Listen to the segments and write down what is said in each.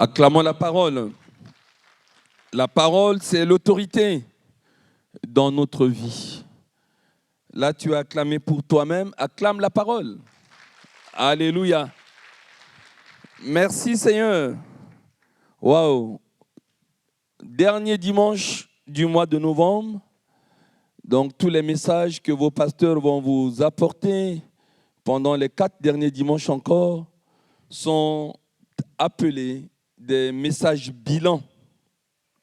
Acclamons la parole. La parole, c'est l'autorité dans notre vie. Là, tu as acclamé pour toi-même, acclame la parole. Alléluia. Merci Seigneur. Waouh. Dernier dimanche du mois de novembre. Donc, tous les messages que vos pasteurs vont vous apporter pendant les 4 derniers dimanches encore sont appelés des messages bilans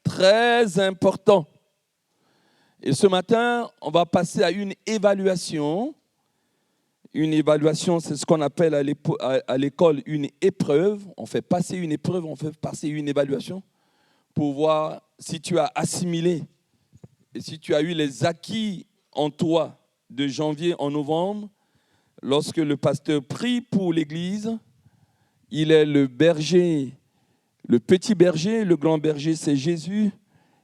très importants. Et ce matin, on va passer à une évaluation. Une évaluation, c'est ce qu'on appelle à l'école une épreuve. On fait passer une épreuve, on fait passer une évaluation pour voir si tu as assimilé et si tu as eu les acquis en toi de janvier en novembre. Lorsque le pasteur prie pour l'Église, il est le berger, le petit berger, le grand berger, c'est Jésus,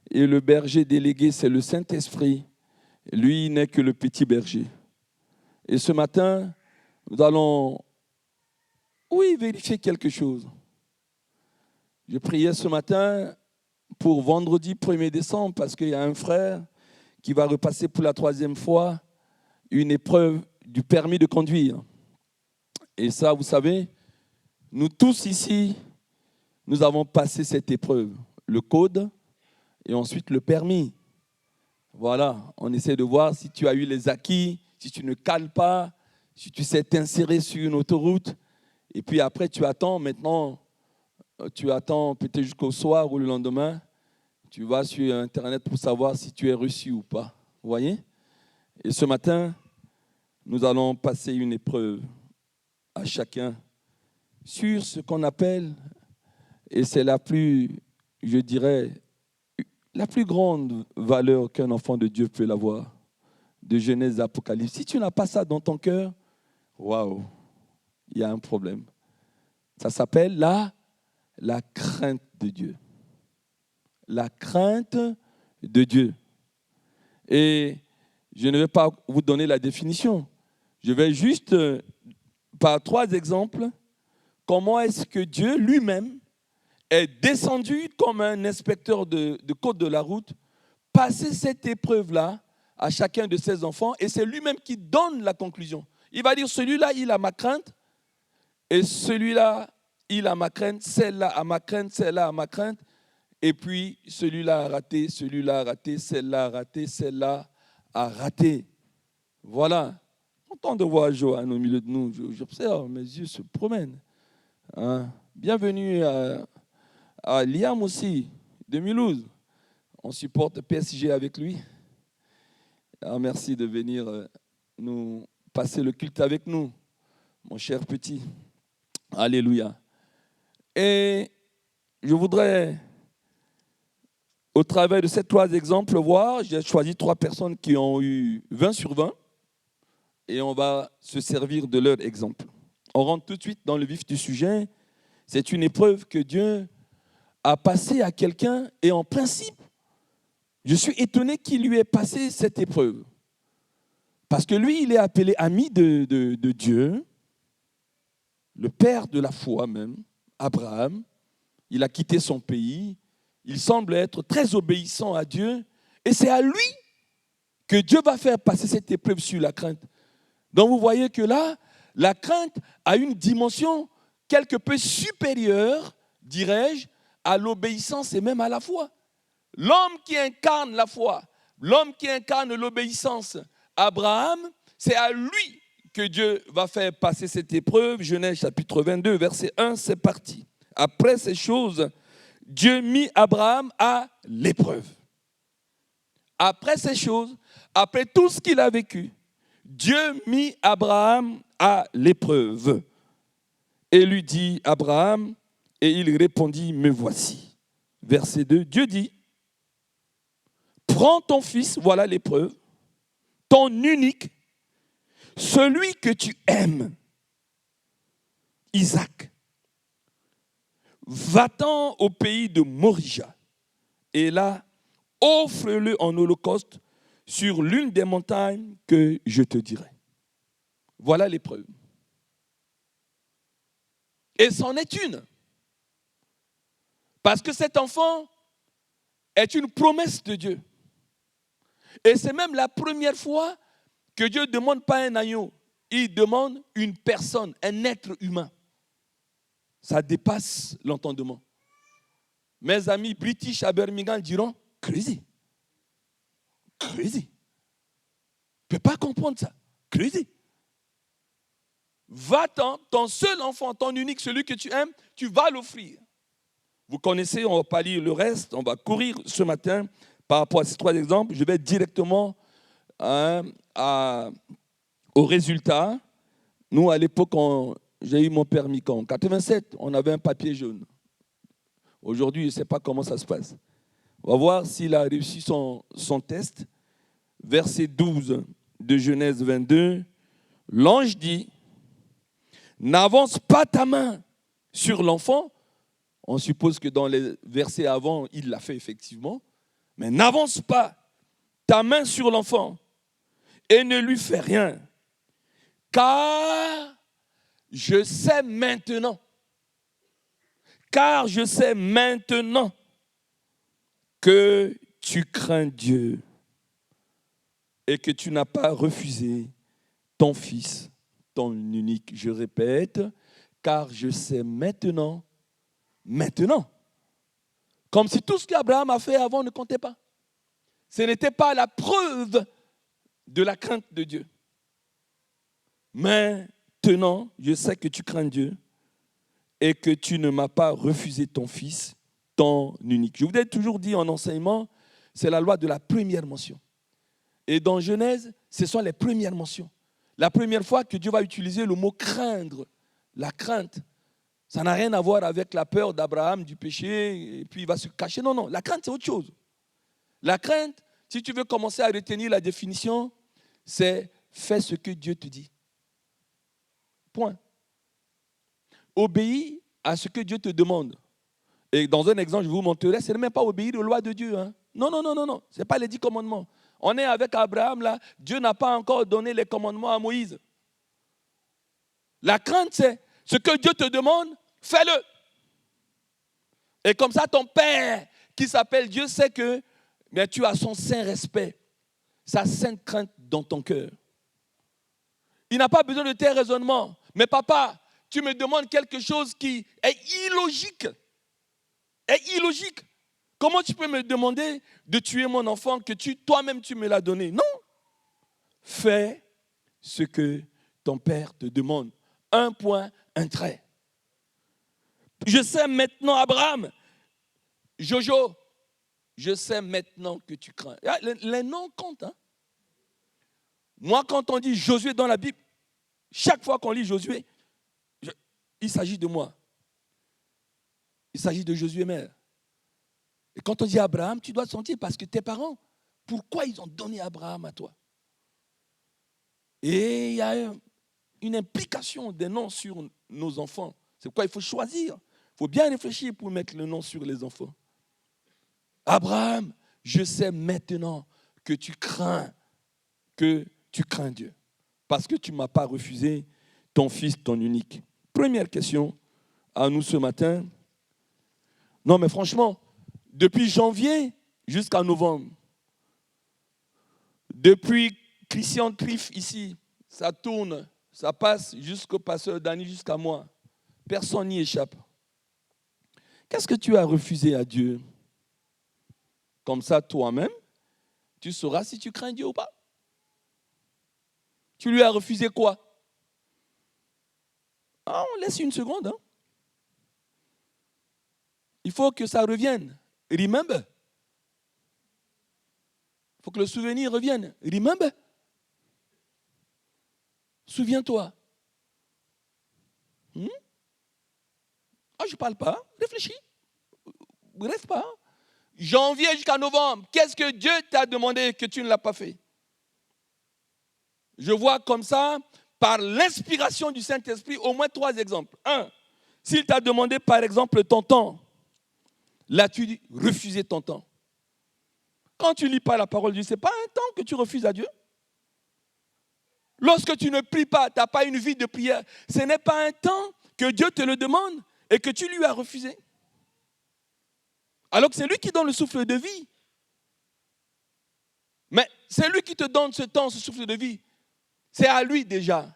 et le berger délégué, c'est le Saint-Esprit. Lui, il n'est que le petit berger. Et ce matin, nous allons, vérifier quelque chose. Je priais ce matin pour vendredi 1er décembre parce qu'il y a un frère qui va repasser pour la 3e fois une épreuve du permis de conduire. Et ça, vous savez, nous tous ici, nous avons passé cette épreuve, le code et ensuite le permis. Voilà, on essaie de voir si tu as eu les acquis, si tu ne cales pas, si tu sais t'insérer sur une autoroute. Et puis après, tu attends peut-être jusqu'au soir ou le lendemain. Tu vas sur Internet pour savoir si tu es reçu ou pas. Vous voyez? Et ce matin, nous allons passer une épreuve à chacun sur ce qu'on appelle, et c'est la plus grande valeur qu'un enfant de Dieu peut avoir, de Genèse à Apocalypse. Si tu n'as pas ça dans ton cœur, waouh, il y a un problème. Ça s'appelle la crainte de Dieu. La crainte de Dieu. Et je ne vais pas vous donner la définition. Je vais juste, par 3 exemples, comment est-ce que Dieu lui-même est descendu comme un inspecteur de code de la route, passer cette épreuve-là à chacun de ses enfants, et c'est lui-même qui donne la conclusion. Il va dire, celui-là, il a ma crainte, et celui-là, il a ma crainte, celle-là a ma crainte, celle-là a ma crainte, et puis celui-là a raté, celui-là a raté, celle-là a raté, celle-là a raté. Voilà. Content de voir Johan au milieu de nous. J'observe, mes yeux se promènent. Hein? Bienvenue à Liam aussi, de Mulhouse. On supporte PSG avec lui. Alors, merci de venir nous passer le culte avec nous, mon cher petit. Alléluia. Et je voudrais, au travers de ces 3 exemples, voir, j'ai choisi 3 personnes qui ont eu 20 sur 20 et on va se servir de leur exemple. On rentre tout de suite dans le vif du sujet. C'est une épreuve que Dieu a passée à quelqu'un et en principe, je suis étonné qu'il lui ait passé cette épreuve. Parce que lui, il est appelé ami de Dieu, le père de la foi même, Abraham. Il a quitté son pays. Il semble être très obéissant à Dieu. Et c'est à lui que Dieu va faire passer cette épreuve sur la crainte. Donc vous voyez que là, la crainte a une dimension quelque peu supérieure, dirais-je, à l'obéissance et même à la foi. L'homme qui incarne la foi, l'homme qui incarne l'obéissance, Abraham, c'est à lui que Dieu va faire passer cette épreuve. Genèse chapitre 22, verset 1, c'est parti. Après ces choses, Dieu mit Abraham à l'épreuve. Après ces choses, après tout ce qu'il a vécu, Dieu mit Abraham à l'épreuve. Et lui dit, Abraham, et il répondit, me voici. Verset 2, Dieu dit, prends ton fils, voilà l'épreuve, ton unique, celui que tu aimes, Isaac. Va-t'en au pays de Morija, et là, offre-le en holocauste sur l'une des montagnes que je te dirai. Voilà l'épreuve. Et c'en est une. Parce que cet enfant est une promesse de Dieu. Et c'est même la première fois que Dieu ne demande pas un agneau. Il demande une personne, un être humain. Ça dépasse l'entendement. Mes amis british à Birmingham diront « crazy ». Crazy. Tu ne peux pas comprendre ça. Crazy. Va-t'en, ton seul enfant, ton unique, celui que tu aimes, tu vas l'offrir. Vous connaissez, on ne va pas lire le reste, on va courir ce matin par rapport à ces 3 exemples. Je vais directement au résultat. Nous, à l'époque, j'ai eu mon permis quand en 87, on avait un papier jaune. Aujourd'hui, je ne sais pas comment ça se passe. On va voir s'il a réussi son test. Verset 12 de Genèse 22. L'ange dit, n'avance pas ta main sur l'enfant. On suppose que dans les versets avant, il l'a fait effectivement. Mais n'avance pas ta main sur l'enfant et ne lui fais rien. Car je sais maintenant que tu crains Dieu et que tu n'as pas refusé ton fils, ton unique. Je répète, car je sais maintenant. Comme si tout ce qu'Abraham a fait avant ne comptait pas. Ce n'était pas la preuve de la crainte de Dieu. Maintenant, je sais que tu crains Dieu et que tu ne m'as pas refusé ton fils, ton unique. Je vous ai toujours dit en enseignement, c'est la loi de la première mention. Et dans Genèse, ce sont les premières mentions. La première fois que Dieu va utiliser le mot craindre, la crainte, ça n'a rien à voir avec la peur d'Abraham du péché et puis il va se cacher. Non, non, la crainte c'est autre chose. La crainte, si tu veux commencer à retenir la définition, c'est fais ce que Dieu te dit. Point. Obéis à ce que Dieu te demande. Et dans un exemple, je vous montrerai, ce n'est même pas obéir aux lois de Dieu. Hein. Non. Ce n'est pas les 10 commandements. On est avec Abraham là, Dieu n'a pas encore donné les commandements à Moïse. La crainte, c'est ce que Dieu te demande, fais-le. Et comme ça, ton Père, qui s'appelle Dieu, sait que tu as son saint respect, sa sainte crainte dans ton cœur. Il n'a pas besoin de tes raisonnements. Mais papa, tu me demandes quelque chose qui est illogique. Comment tu peux me demander de tuer mon enfant que toi-même tu me l'as donné? Non. Fais ce que ton Père te demande. Un point, un trait. Je sais maintenant, Abraham, Jojo, je sais maintenant que tu crains. Les noms comptent. Hein? Moi, quand on dit Josué dans la Bible, chaque fois qu'on lit Josué, il s'agit de moi. Il s'agit de Josué mère. Et quand on dit Abraham, tu dois sentir parce que tes parents, pourquoi ils ont donné Abraham à toi? Et il y a une implication des noms sur nos enfants. C'est pourquoi il faut choisir. Il faut bien réfléchir pour mettre le nom sur les enfants. Abraham, je sais maintenant que tu crains Dieu. Parce que tu ne m'as pas refusé ton fils, ton unique. Première question à nous ce matin. Non, mais franchement, depuis janvier jusqu'à novembre, depuis Christian Triff ici, ça tourne, ça passe jusqu'au pasteur Dani, jusqu'à moi. Personne n'y échappe. Qu'est-ce que tu as refusé à Dieu? Comme ça, toi-même, tu sauras si tu crains Dieu ou pas. Tu lui as refusé quoi? On laisse une seconde. Hein? Il faut que ça revienne. Remember. Il faut que le souvenir revienne. Remember. Souviens-toi. Je ne parle pas. Réfléchis. Reste pas. Janvier jusqu'à novembre, qu'est-ce que Dieu t'a demandé que tu ne l'as pas fait? Je vois comme ça, par l'inspiration du Saint-Esprit, au moins 3 exemples. 1, s'il t'a demandé par exemple ton temps, l'as-tu refusé ton temps? Quand tu ne lis pas la parole de Dieu, ce n'est pas un temps que tu refuses à Dieu. Lorsque tu ne pries pas, tu n'as pas une vie de prière, ce n'est pas un temps que Dieu te le demande et que tu lui as refusé. Alors que c'est lui qui donne le souffle de vie. Mais c'est lui qui te donne ce temps, ce souffle de vie. C'est à lui déjà.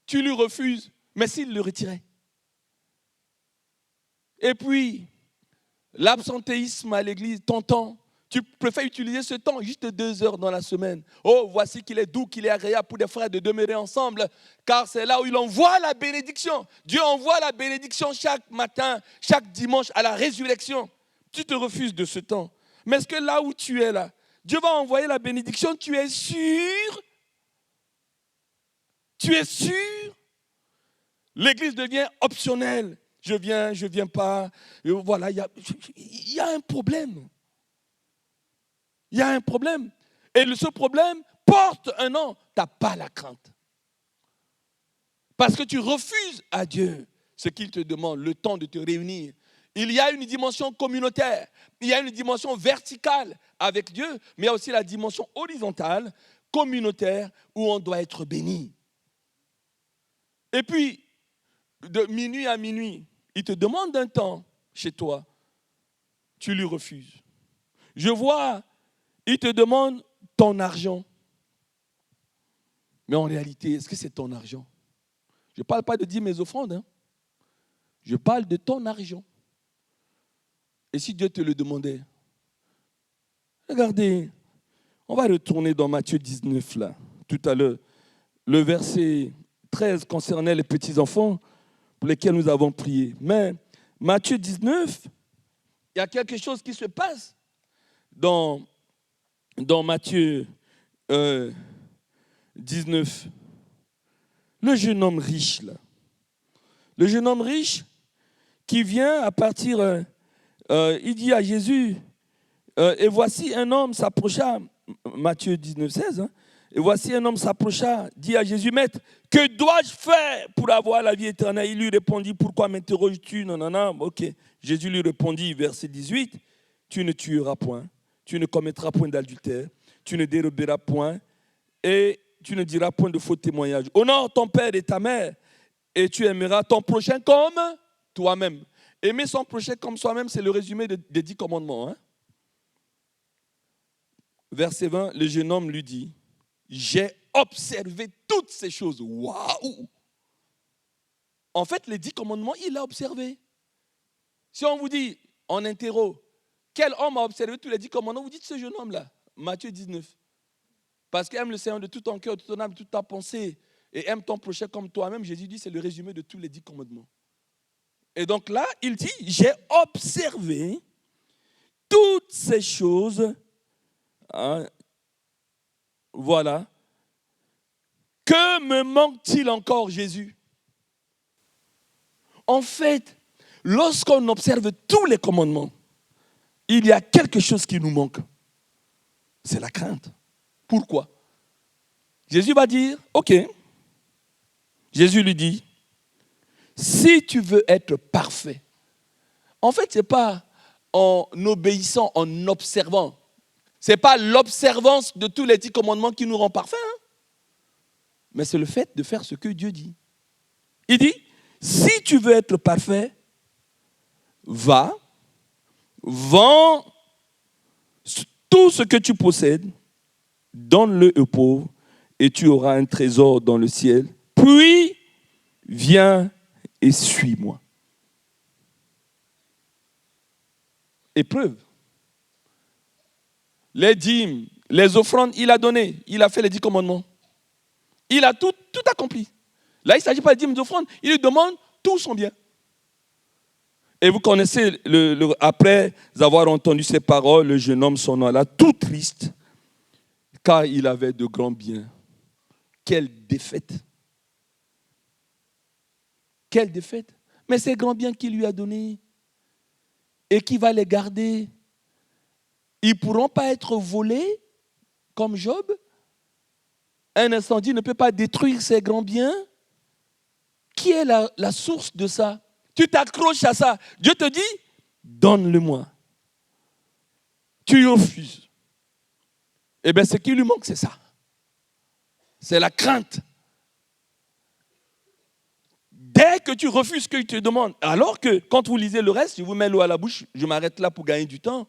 Tu lui refuses, mais s'il le retirait. Et puis, l'absentéisme à l'église, ton temps, tu préfères utiliser ce temps juste 2 heures dans la semaine. Oh, voici qu'il est doux, qu'il est agréable pour des frères de demeurer ensemble, car c'est là où il envoie la bénédiction. Dieu envoie la bénédiction chaque matin, chaque dimanche à la résurrection. Tu te refuses de ce temps. Mais est-ce que là où tu es là, Dieu va envoyer la bénédiction, tu es sûr? Tu es sûr? L'église devient optionnelle. Je viens pas. Voilà, il y a un problème. Il y a un problème. Et ce problème porte un nom. Tu n'as pas la crainte. Parce que tu refuses à Dieu ce qu'il te demande, le temps de te réunir. Il y a une dimension communautaire, il y a une dimension verticale avec Dieu, mais il y a aussi la dimension horizontale, communautaire, où on doit être béni. Et puis, de minuit à minuit, il te demande un temps chez toi, tu lui refuses. Je vois, il te demande ton argent. Mais en réalité, est-ce que c'est ton argent? Je ne parle pas de dire mes offrandes. Hein. Je parle de ton argent. Et si Dieu te le demandait? Regardez, on va retourner dans Matthieu 19, là, tout à l'heure. Le verset 13 concernait les petits-enfants pour lesquels nous avons prié. Mais Matthieu 19, il y a quelque chose qui se passe dans Matthieu 19. Le jeune homme riche, là. Le jeune homme riche qui vient à partir... il dit à Jésus, et voici un homme s'approcha, Matthieu 19, 16, hein, et voici un homme s'approcha, dit à Jésus, Maître, que dois-je faire pour avoir la vie éternelle? Il lui répondit, pourquoi m'interroges-tu? Non, non, non, ok. Jésus lui répondit, verset 18, tu ne tueras point, tu ne commettras point d'adultère, tu ne déroberas point, et tu ne diras point de faux témoignages. Honore ton père et ta mère, et tu aimeras ton prochain comme toi-même. Aimer son prochain comme soi-même, c'est le résumé des 10 commandements. Hein? Verset 20, le jeune homme lui dit, j'ai observé toutes ces choses. Waouh! En fait, les 10 commandements, il a observé. Si on vous dit, en interro, quel homme a observé tous les 10 commandements, vous dites ce jeune homme-là, Matthieu 19. Parce qu'aime le Seigneur de tout ton cœur, de toute ton âme, de toute ta pensée, et aime ton prochain comme toi-même, Jésus dit, c'est le résumé de tous les 10 commandements. Et donc là, il dit, j'ai observé toutes ces choses. Hein, voilà. Que me manque-t-il encore, Jésus? En fait, lorsqu'on observe tous les commandements, il y a quelque chose qui nous manque. C'est la crainte. Pourquoi? Jésus va dire, ok. Jésus lui dit, si tu veux être parfait, en fait, ce n'est pas en obéissant, en observant. Ce n'est pas l'observance de tous les 10 commandements qui nous rend parfaits. Hein? Mais c'est le fait de faire ce que Dieu dit. Il dit, si tu veux être parfait, va, vends tout ce que tu possèdes, donne-le aux pauvres, et tu auras un trésor dans le ciel. Puis, viens et suis-moi. Épreuve. Les dîmes, les offrandes, il a donné. Il a fait les 10 commandements. Il a tout accompli. Là, il ne s'agit pas de dîmes, d'offrandes. Il lui demande tout son bien. Et vous connaissez, après avoir entendu ces paroles, le jeune homme s'en alla tout triste, car il avait de grands biens. Quelle défaite! Quelle défaite! Mais ces grands biens qu'il lui a donnés, et qui va les garder, ils ne pourront pas être volés comme Job. Un incendie ne peut pas détruire ces grands biens. Qui est la source de ça? Tu t'accroches à ça. Dieu te dit, donne-le-moi. Tu refuses. Eh bien, ce qui lui manque, c'est ça. C'est la crainte. Dès que tu refuses ce qu'il te demande. Alors que quand vous lisez le reste, je vous mets l'eau à la bouche, je m'arrête là pour gagner du temps.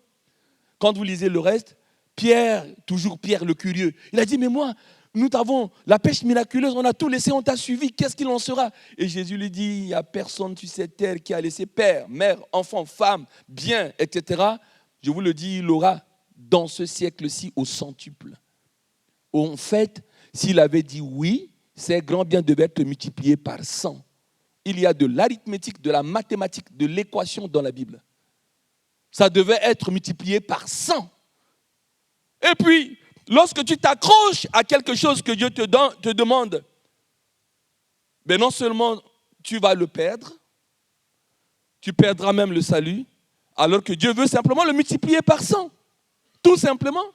Quand vous lisez le reste, Pierre, toujours Pierre le curieux, il a dit, mais moi, nous avons la pêche miraculeuse, on a tout laissé, on t'a suivi, qu'est-ce qu'il en sera? Et Jésus lui dit, il n'y a personne sur cette terre qui a laissé père, mère, enfant, femme, bien, etc. Je vous le dis, il aura dans ce siècle-ci au centuple. En fait, s'il avait dit oui, ces grands biens devaient être multipliés par 100. Il y a de l'arithmétique, de la mathématique, de l'équation dans la Bible. Ça devait être multiplié par 100. Et puis, lorsque tu t'accroches à quelque chose que Dieu te demande, ben non seulement tu vas le perdre, tu perdras même le salut, alors que Dieu veut simplement le multiplier par 100. Tout simplement.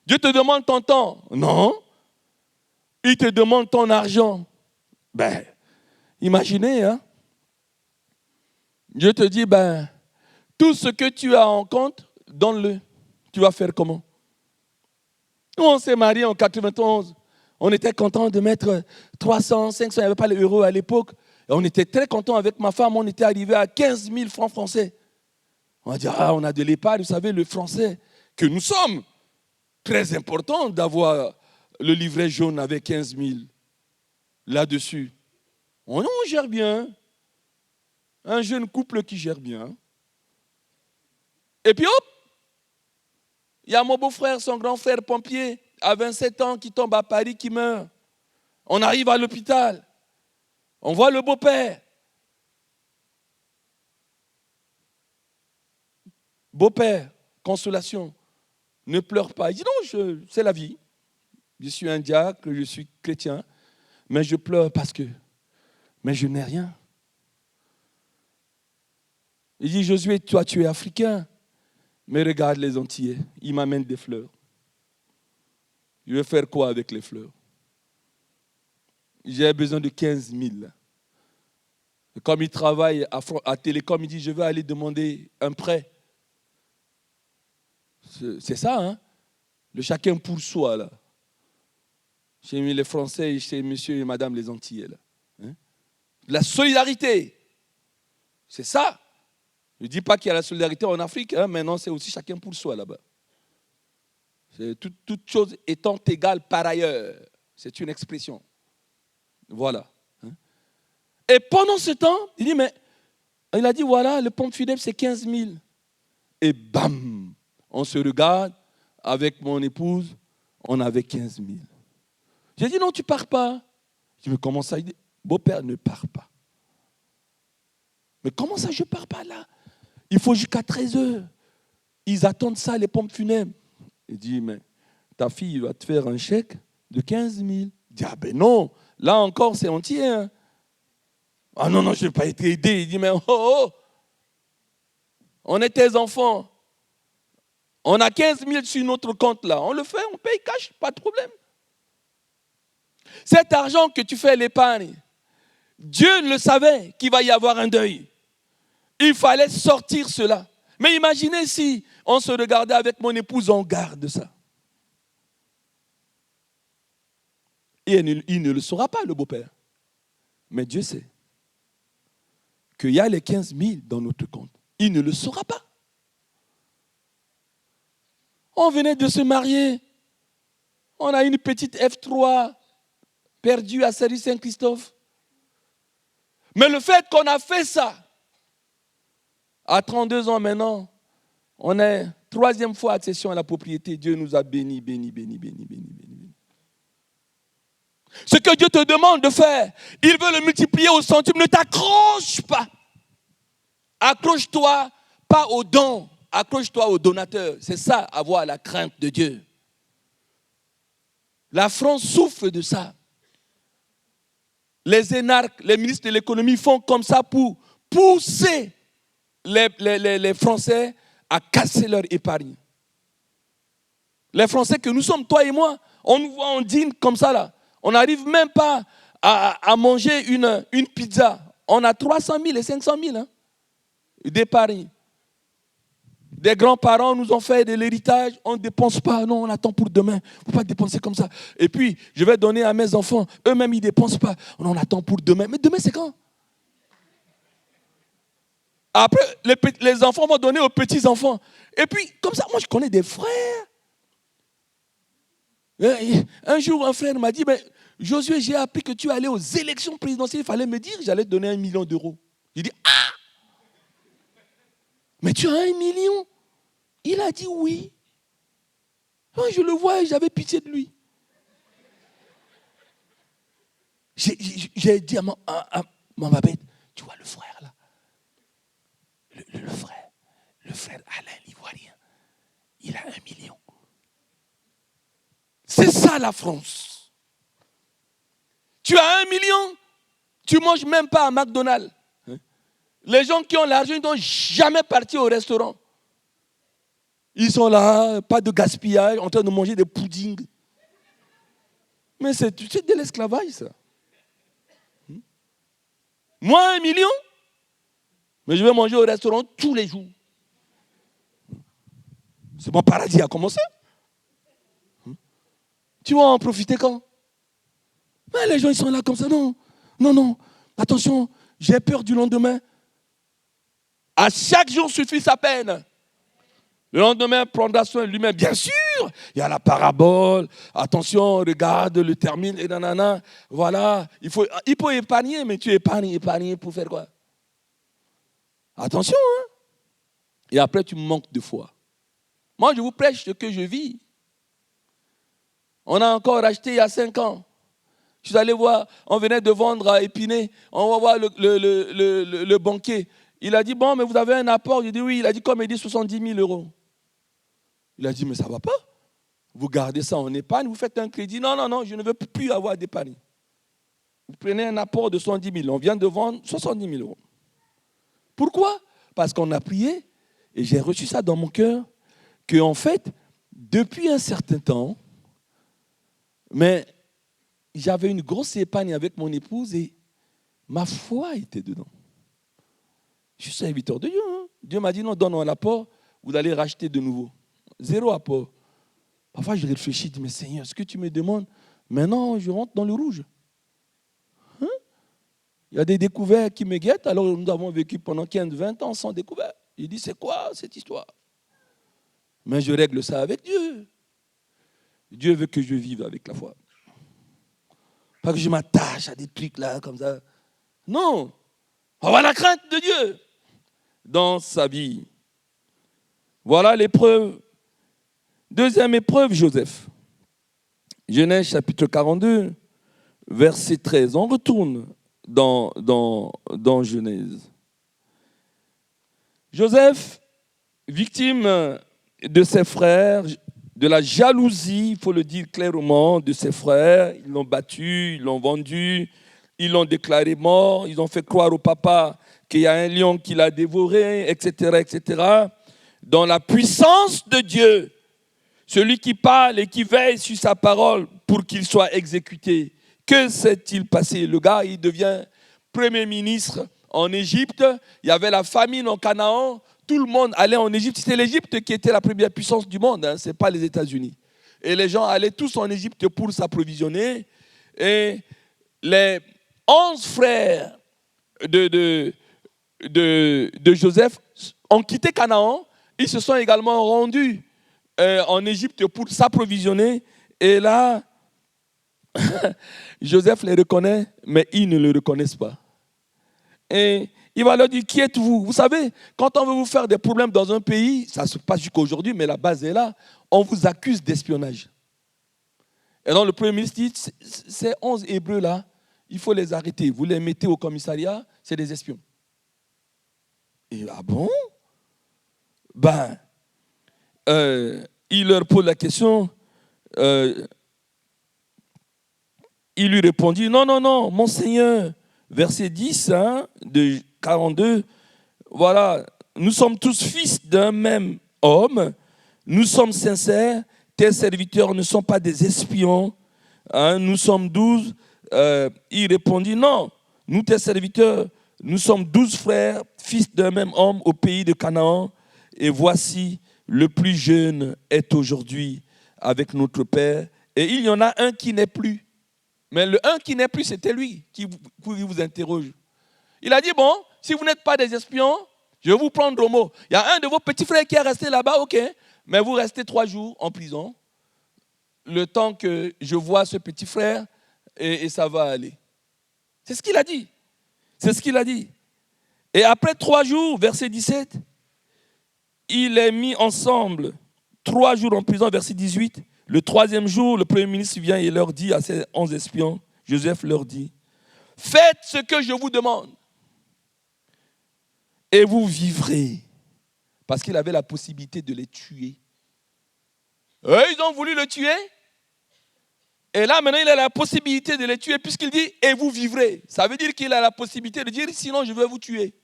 Dieu te demande ton temps. Non. Il te demande ton argent. Ben, imaginez, hein. Dieu te dit, ben, tout ce que tu as en compte, donne-le. Tu vas faire comment? Nous, on s'est mariés en 91. On était content de mettre 300, 500, il n'y avait pas les euros à l'époque. Et on était très content avec ma femme, on était arrivé à 15 000 francs français. On a dit, on a de l'épargne, vous savez, le français que nous sommes. Très important d'avoir le livret jaune avec 15 000 là-dessus. On gère bien. Un jeune couple qui gère bien. Et puis hop, il y a mon beau-frère, son grand frère pompier, à 27 ans, qui tombe à Paris, qui meurt. On arrive à l'hôpital. On voit le beau-père. Beau-père, consolation. Ne pleure pas. Il dit non, c'est la vie. Je suis un diacre, je suis chrétien, mais je pleure parce que je n'ai rien. Il dit, Josué, toi tu es africain, mais regarde les Antillais, ils m'amènent des fleurs. Je vais faire quoi avec les fleurs? J'ai besoin de 15 000. Comme il travaille à Télécom, il dit, je vais aller demander un prêt. C'est ça, hein? Le chacun pour soi, là. Chez les Français et chez monsieur et madame les Antillais, là. Hein? La solidarité. C'est ça. Je ne dis pas qu'il y a la solidarité en Afrique, hein, mais non, c'est aussi chacun pour soi, là-bas. C'est toute chose étant égale par ailleurs. C'est une expression. Voilà. Hein? Et pendant ce temps, il a dit, voilà, le pompe funèbre, c'est 15 000. Et bam, on se regarde avec mon épouse, on avait 15 000. J'ai dit, non, tu ne pars pas. Je me commence à dire, beau-père, ne pars pas. Mais comment ça, je ne pars pas là? Il faut jusqu'à 13 heures. Ils attendent ça, les pompes funèbres. Il dit, mais ta fille va te faire un chèque de 15 000. Il dit, ah ben non, là encore, c'est entier. Hein. Ah non, je n'ai pas été aidé. Il dit, mais on est tes enfants. On a 15 000 sur notre compte là. On le fait, on paye cash, pas de problème. Cet argent que tu fais l'épargne, Dieu le savait qu'il va y avoir un deuil. Il fallait sortir cela. Mais imaginez si on se regardait avec mon épouse, on garde ça. Et il ne le saura pas, le beau-père. Mais Dieu sait qu'il y a les 15 000 dans notre compte. Il ne le saura pas. On venait de se marier. On a une petite F3 perdue à Saint-Christophe. Mais le fait qu'on a fait ça, à 32 ans maintenant, on est troisième fois accession à la propriété. Dieu nous a bénis. Ce que Dieu te demande de faire, il veut le multiplier au centuple. Ne t'accroche pas. Accroche-toi pas aux dons. Accroche-toi au donateur. C'est ça, avoir la crainte de Dieu. La France souffre de ça. Les énarques, les ministres de l'économie font comme ça pour pousser les Français à casser leur épargne. Les Français que nous sommes, toi et moi, on nous voit en dîne comme ça là. On n'arrive même pas à manger une pizza. On a 300 000 et 500 000 hein, d'épargne. Des grands-parents nous ont fait de l'héritage, on ne dépense pas, non, on attend pour demain. Il ne faut pas dépenser comme ça. Et puis, je vais donner à mes enfants, eux-mêmes, ils ne dépensent pas. Non, on attend pour demain. Mais demain, c'est quand? Après, les enfants vont donner aux petits-enfants. Et puis, comme ça, moi, je connais des frères. Un jour, un frère m'a dit, mais Josué, j'ai appris que tu allais aux élections présidentielles. Il fallait me dire, j'allais te donner 1 million d'euros. J'ai dit, ah, mais tu as 1 million? Il a dit oui. Moi, je le vois et j'avais pitié de lui. J'ai dit à ma babette, tu vois le frère là, le frère Alain l'Ivoirien, il a 1 million. C'est ça la France. Tu as 1 million, tu ne manges même pas à McDonald's. Les gens qui ont l'argent, ils ne sont jamais partis au restaurant. Ils sont là, pas de gaspillage, en train de manger des puddings. Mais c'est de l'esclavage, ça. Moi, 1 million, mais je vais manger au restaurant tous les jours. C'est mon paradis à commencer. Tu vas en profiter quand? Mais les gens, ils sont là comme ça. Non, non, non. Attention, j'ai peur du lendemain. À chaque jour suffit sa peine. Le lendemain, prendra soin de lui-même. Bien sûr, il y a la parabole. Attention, regarde, le termine, et nanana. Voilà, il faut épargner, mais tu épargnes pour faire quoi? Attention, hein. Et après, tu manques de foi. Moi, je vous prêche ce que je vis. On a encore acheté il y a 5 ans. Je suis allé voir, on venait de vendre à Épinay. On va voir le banquier. Il a dit, bon, mais vous avez un apport? J'ai dit, oui. Il a dit, comme il dit, 70 000 euros. Il a dit, mais ça ne va pas. Vous gardez ça en épargne, vous faites un crédit. Non, non, non, je ne veux plus avoir d'épargne. Vous prenez un apport de 70 000. On vient de vendre 70 000 euros. Pourquoi? Parce qu'on a prié, et j'ai reçu ça dans mon cœur, qu'en fait, depuis un certain temps, mais j'avais une grosse épargne avec mon épouse et ma foi était dedans. Je suis serviteur de Dieu. Hein? Dieu m'a dit, non, donne un apport, vous allez racheter de nouveau. 0 apport. Parfois, je réfléchis, je dis, mais Seigneur, ce que tu me demandes, maintenant, je rentre dans le rouge. Hein? Il y a des découvertes qui me guettent, alors nous avons vécu pendant 15, 20 ans sans découvert. Il dit, c'est quoi cette histoire? Mais je règle ça avec Dieu. Dieu veut que je vive avec la foi. Pas que je m'attache à des trucs là, comme ça. Non. Avoir la crainte de Dieu dans sa vie. Voilà l'épreuve. Deuxième épreuve, Joseph. Genèse chapitre 42, verset 13. On retourne dans Genèse. Joseph, victime de ses frères, de la jalousie, il faut le dire clairement, de ses frères. Ils l'ont battu, ils l'ont vendu, ils l'ont déclaré mort, ils ont fait croire au papa qu'il y a un lion qui l'a dévoré, etc., etc. Dans la puissance de Dieu, celui qui parle et qui veille sur sa parole pour qu'il soit exécuté. Que s'est-il passé? Le gars, il devient premier ministre en Égypte. Il y avait la famine en Canaan. Tout le monde allait en Égypte. C'était l'Égypte qui était la première puissance du monde. Hein. Ce n'est pas les États-Unis. Et les gens allaient tous en Égypte pour s'approvisionner. Et les 11 frères de Joseph ont quitté Canaan. Ils se sont également rendus en Égypte pour s'approvisionner. Et là, Joseph les reconnaît, mais ils ne le reconnaissent pas. Et il va leur dire, qui êtes-vous? Vous savez, quand on veut vous faire des problèmes dans un pays, ça se passe jusqu'à aujourd'hui, mais la base est là, on vous accuse d'espionnage. Et donc le premier ministre dit, ces 11 Hébreux-là, il faut les arrêter. Vous les mettez au commissariat, c'est des espions. Et ah bon? Il leur pose la question. Il lui répondit, non, non, non, mon Seigneur. Verset 10 de 42, voilà, nous sommes tous fils d'un même homme, nous sommes sincères, tes serviteurs ne sont pas des espions, nous sommes 12. Il répondit, non, nous tes serviteurs, nous sommes 12 frères, fils d'un même homme au pays de Canaan, et voici, le plus jeune est aujourd'hui avec notre père, et il y en a un qui n'est plus. Mais le un qui n'est plus, c'était lui qui vous interroge. Il a dit, bon, si vous n'êtes pas des espions, Je vais vous prendre au mot. Il y a un de vos petits frères qui est resté là-bas, ok. Mais vous restez 3 jours en prison. Le temps que je vois ce petit frère et ça va aller. C'est ce qu'il a dit. C'est ce qu'il a dit. Et après 3 jours, verset 17, il est mis ensemble 3 jours en prison, verset 18. Le 3e jour, le premier ministre vient et leur dit à ses 11 espions, Joseph leur dit, faites ce que je vous demande et vous vivrez. Parce qu'il avait la possibilité de les tuer. Eux, ils ont voulu le tuer. Et là, maintenant, il a la possibilité de les tuer puisqu'il dit « et vous vivrez ». Ça veut dire qu'il a la possibilité de dire « sinon, je vais vous tuer ».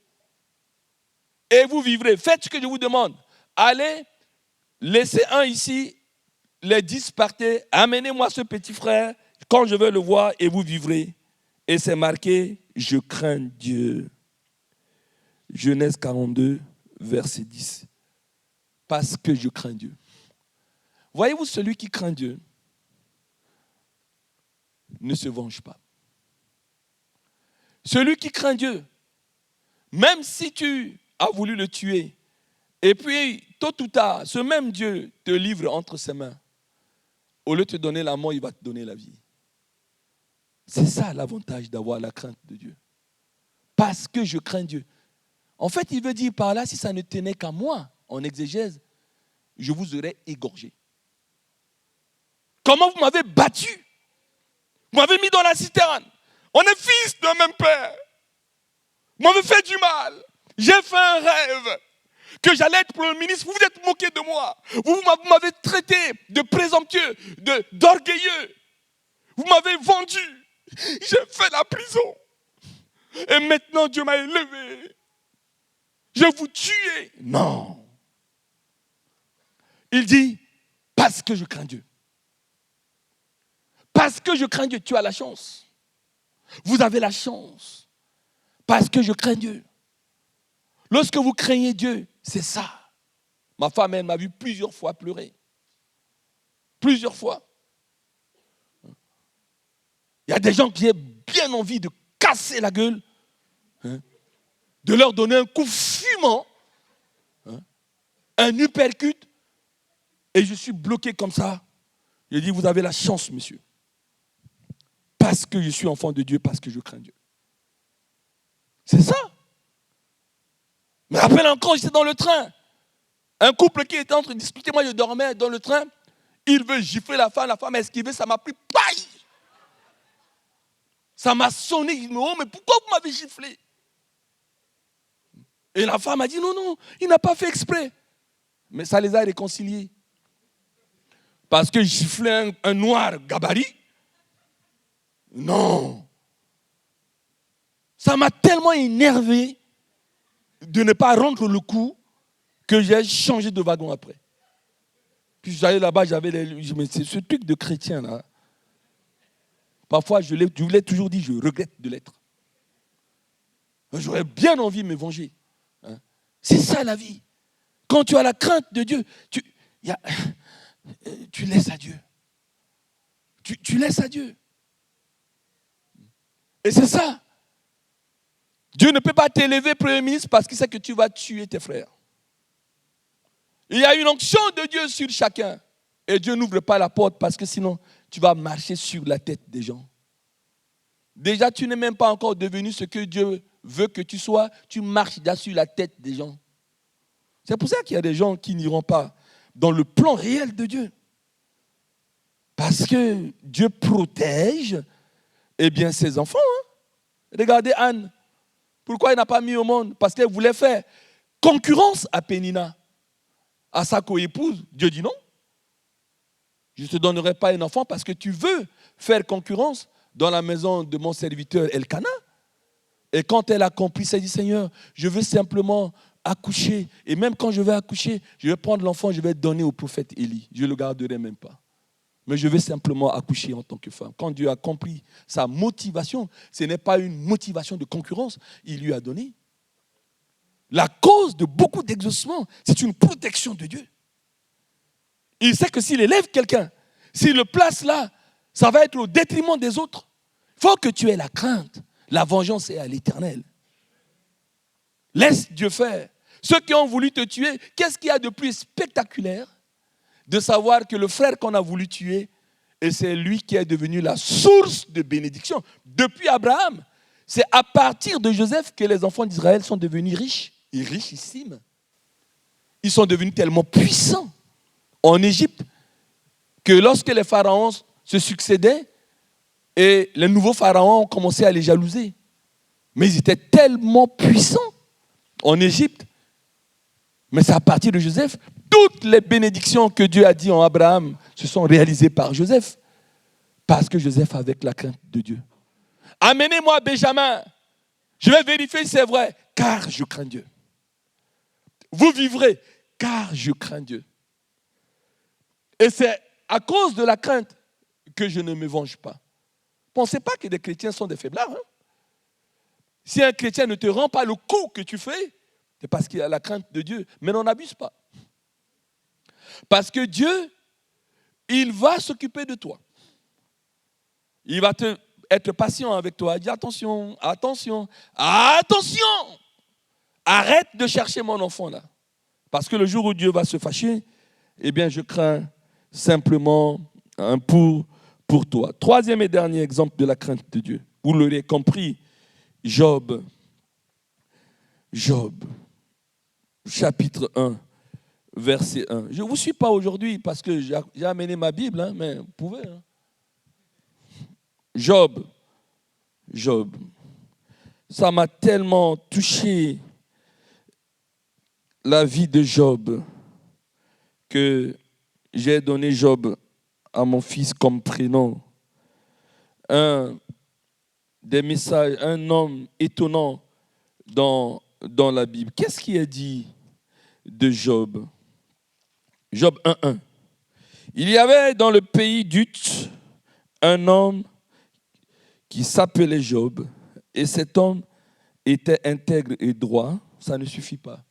Et vous vivrez. Faites ce que je vous demande. Allez, laissez un ici, les 10 partez, amenez-moi ce petit frère, quand je vais le voir, et vous vivrez. Et c'est marqué « je crains Dieu ». Genèse 42, verset 10. Parce que je crains Dieu. Voyez-vous, celui qui craint Dieu ne se venge pas. Celui qui craint Dieu, même si tu as voulu le tuer, et puis tôt ou tard, ce même Dieu te livre entre ses mains. Au lieu de te donner la mort, il va te donner la vie. C'est ça l'avantage d'avoir la crainte de Dieu. Parce que je crains Dieu. En fait, il veut dire par là, si ça ne tenait qu'à moi, en exégèse, je vous aurais égorgé. Comment vous m'avez battu? Vous m'avez mis dans la citerne. On est fils d'un même père. Vous m'avez fait du mal. J'ai fait un rêve que j'allais être Premier ministre. Vous vous êtes moqué de moi. Vous m'avez traité de présomptueux, d'orgueilleux. Vous m'avez vendu. J'ai fait la prison. Et maintenant, Dieu m'a élevé. Je vais vous tuer. Non. Il dit, parce que je crains Dieu. Parce que je crains Dieu, tu as la chance. Vous avez la chance. Parce que je crains Dieu. Lorsque vous craignez Dieu, c'est ça. Ma femme, elle m'a vu plusieurs fois pleurer. Plusieurs fois. Il y a des gens qui ont bien envie de casser la gueule, de leur donner un coup fumant, un uppercut, et je suis bloqué comme ça. Je dis, vous avez la chance, monsieur. Parce que je suis enfant de Dieu, parce que je crains Dieu. C'est ça. Mais rappelle encore, j'étais dans le train. Un couple qui était en train de discuter, moi je dormais dans le train. Il veut gifler la femme a esquivé, ça m'a pris paille. Ça m'a sonné. Il me dit, oh, mais pourquoi vous m'avez giflé? Et la femme a dit, non, non, il n'a pas fait exprès. Mais ça les a réconciliés. Parce que gifler un noir gabarit, non. Ça m'a tellement énervé de ne pas rendre le coup que j'ai changé de wagon après. Puis j'allais là-bas, mais c'est ce truc de chrétien là. Parfois, je l'ai toujours dit, je regrette de l'être. J'aurais bien envie de me venger. C'est ça la vie. Quand tu as la crainte de Dieu, tu laisses à Dieu. Tu laisses à Dieu. Et c'est ça. Dieu ne peut pas t'élever Premier ministre parce qu'il sait que tu vas tuer tes frères. Il y a une onction de Dieu sur chacun. Et Dieu n'ouvre pas la porte parce que sinon, tu vas marcher sur la tête des gens. Déjà, tu n'es même pas encore devenu ce que Dieu veut que tu sois. Tu marches déjà sur la tête des gens. C'est pour ça qu'il y a des gens qui n'iront pas dans le plan réel de Dieu. Parce que Dieu protège ses enfants. Regardez Anne. Pourquoi il n'a pas mis au monde? Parce qu'elle voulait faire concurrence à Pénina, à sa co-épouse. Dieu dit non. Je ne te donnerai pas un enfant parce que tu veux faire concurrence dans la maison de mon serviteur Elkana. Et quand elle a compris, elle dit, Seigneur, je veux simplement accoucher. Et même quand je vais accoucher, je vais prendre l'enfant, je vais le donner au prophète Élie. Je ne le garderai même pas. Mais je vais simplement accoucher en tant que femme. Quand Dieu a compris sa motivation, ce n'est pas une motivation de concurrence, il lui a donné. La cause de beaucoup d'exaucements, c'est une protection de Dieu. Il sait que s'il élève quelqu'un, s'il le place là, ça va être au détriment des autres. Il faut que tu aies la crainte. La vengeance est à l'Éternel. Laisse Dieu faire. Ceux qui ont voulu te tuer, qu'est-ce qu'il y a de plus spectaculaire de savoir que le frère qu'on a voulu tuer, et c'est lui qui est devenu la source de bénédiction. Depuis Abraham, c'est à partir de Joseph que les enfants d'Israël sont devenus riches, et richissimes. Ils sont devenus tellement puissants en Égypte que lorsque les pharaons se succédaient, et les nouveaux pharaons ont commencé à les jalouser. Mais ils étaient tellement puissants en Égypte. Mais c'est à partir de Joseph, toutes les bénédictions que Dieu a dit en Abraham se sont réalisées par Joseph. Parce que Joseph avait la crainte de Dieu. Amenez-moi Benjamin. Je vais vérifier si c'est vrai, car je crains Dieu. Vous vivrez, car je crains Dieu. Et c'est à cause de la crainte que je ne me venge pas. Pensez pas que des chrétiens sont des faiblards. Hein? Si un chrétien ne te rend pas le coup que tu fais, c'est parce qu'il a la crainte de Dieu. Mais n'en abuse pas. Parce que Dieu, il va s'occuper de toi. Il va être patient avec toi. Il dit attention, attention, attention. Arrête de chercher mon enfant là. Parce que le jour où Dieu va se fâcher, eh bien je crains simplement pour toi. Troisième et dernier exemple de la crainte de Dieu. Vous l'aurez compris, Job, chapitre 1, verset 1. Je ne vous suis pas aujourd'hui parce que j'ai amené ma Bible, hein, mais vous pouvez. Hein. Job, ça m'a tellement touché la vie de Job que j'ai donné Job à mon fils comme prénom. Un des messages, un homme étonnant dans la Bible. Qu'est-ce qui est dit de Job? Job 1.1. Il y avait dans le pays d'Uth un homme qui s'appelait Job, et cet homme était intègre et droit. Ça ne suffit pas.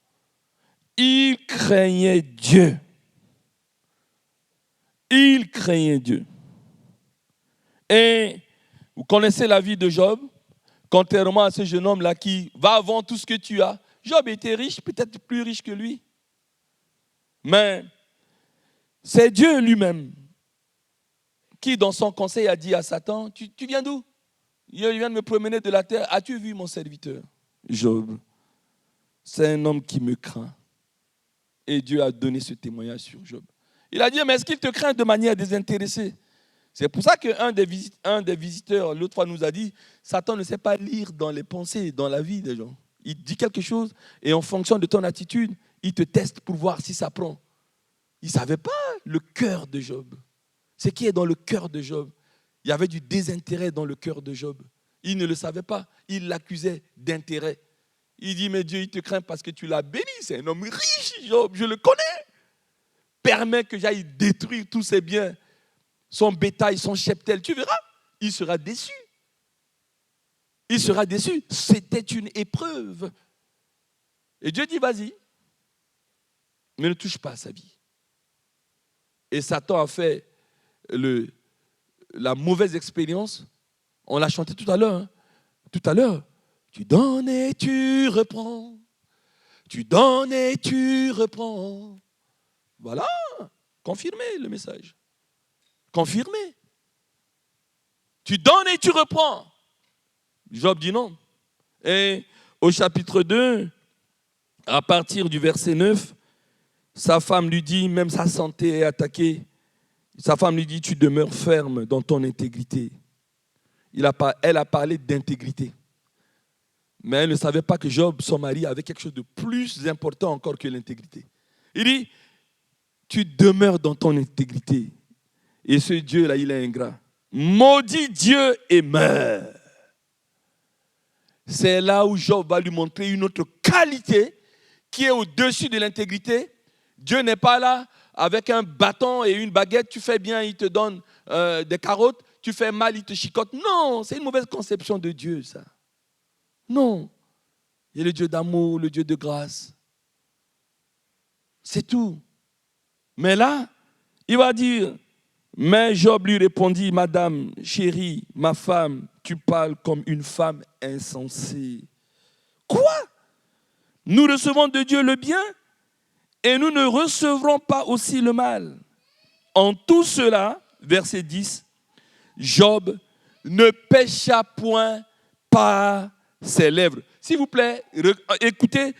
Il craignait Dieu. Il craignait Dieu. Et vous connaissez la vie de Job, contrairement à ce jeune homme-là qui va avant tout ce que tu as. Job était riche, peut-être plus riche que lui. Mais c'est Dieu lui-même qui, dans son conseil, a dit à Satan, tu viens d'où? Il vient de me promener de la terre. As-tu vu mon serviteur? Job, c'est un homme qui me craint. Et Dieu a donné ce témoignage sur Job. Il a dit, mais est-ce qu'il te craint de manière désintéressée? C'est pour ça qu'un des visiteurs, l'autre fois, nous a dit, Satan ne sait pas lire dans les pensées, dans la vie des gens. Il dit quelque chose et en fonction de ton attitude, il te teste pour voir si ça prend. Il ne savait pas le cœur de Job. Ce qui est dans le cœur de Job. Il y avait du désintérêt dans le cœur de Job. Il ne le savait pas. Il l'accusait d'intérêt. Il dit, mais Dieu, il te craint parce que tu l'as béni. C'est un homme riche, Job, je le connais. Permets que j'aille détruire tous ses biens, son bétail, son cheptel. Tu verras, il sera déçu. Il sera déçu. C'était une épreuve. Et Dieu dit, vas-y, mais ne touche pas à sa vie. Et Satan a fait la mauvaise expérience. On l'a chanté tout à l'heure. Hein. Tout à l'heure. Tu donnes et tu reprends. Tu donnes et tu reprends. Voilà. Confirmez le message. Confirmez. Tu donnes et tu reprends. Job dit non. Et au chapitre 2, à partir du verset 9, sa femme lui dit, même sa santé est attaquée, sa femme lui dit, tu demeures ferme dans ton intégrité. Elle a parlé d'intégrité. Mais elle ne savait pas que Job, son mari, avait quelque chose de plus important encore que l'intégrité. Il dit, tu demeures dans ton intégrité. Et ce Dieu-là, il est ingrat. Maudit Dieu et meurs. C'est là où Job va lui montrer une autre qualité qui est au-dessus de l'intégrité. Dieu n'est pas là avec un bâton et une baguette. Tu fais bien, il te donne des carottes. Tu fais mal, il te chicote. Non, c'est une mauvaise conception de Dieu, ça. Non. Il est le Dieu d'amour, le Dieu de grâce. C'est tout. Mais là, il va dire, mais Job lui répondit, Madame, chérie, ma femme, tu parles comme une femme insensée. Quoi? Nous recevons de Dieu le bien et nous ne recevrons pas aussi le mal. En tout cela, verset 10, Job ne pécha point par ses lèvres. S'il vous plaît, écoutez,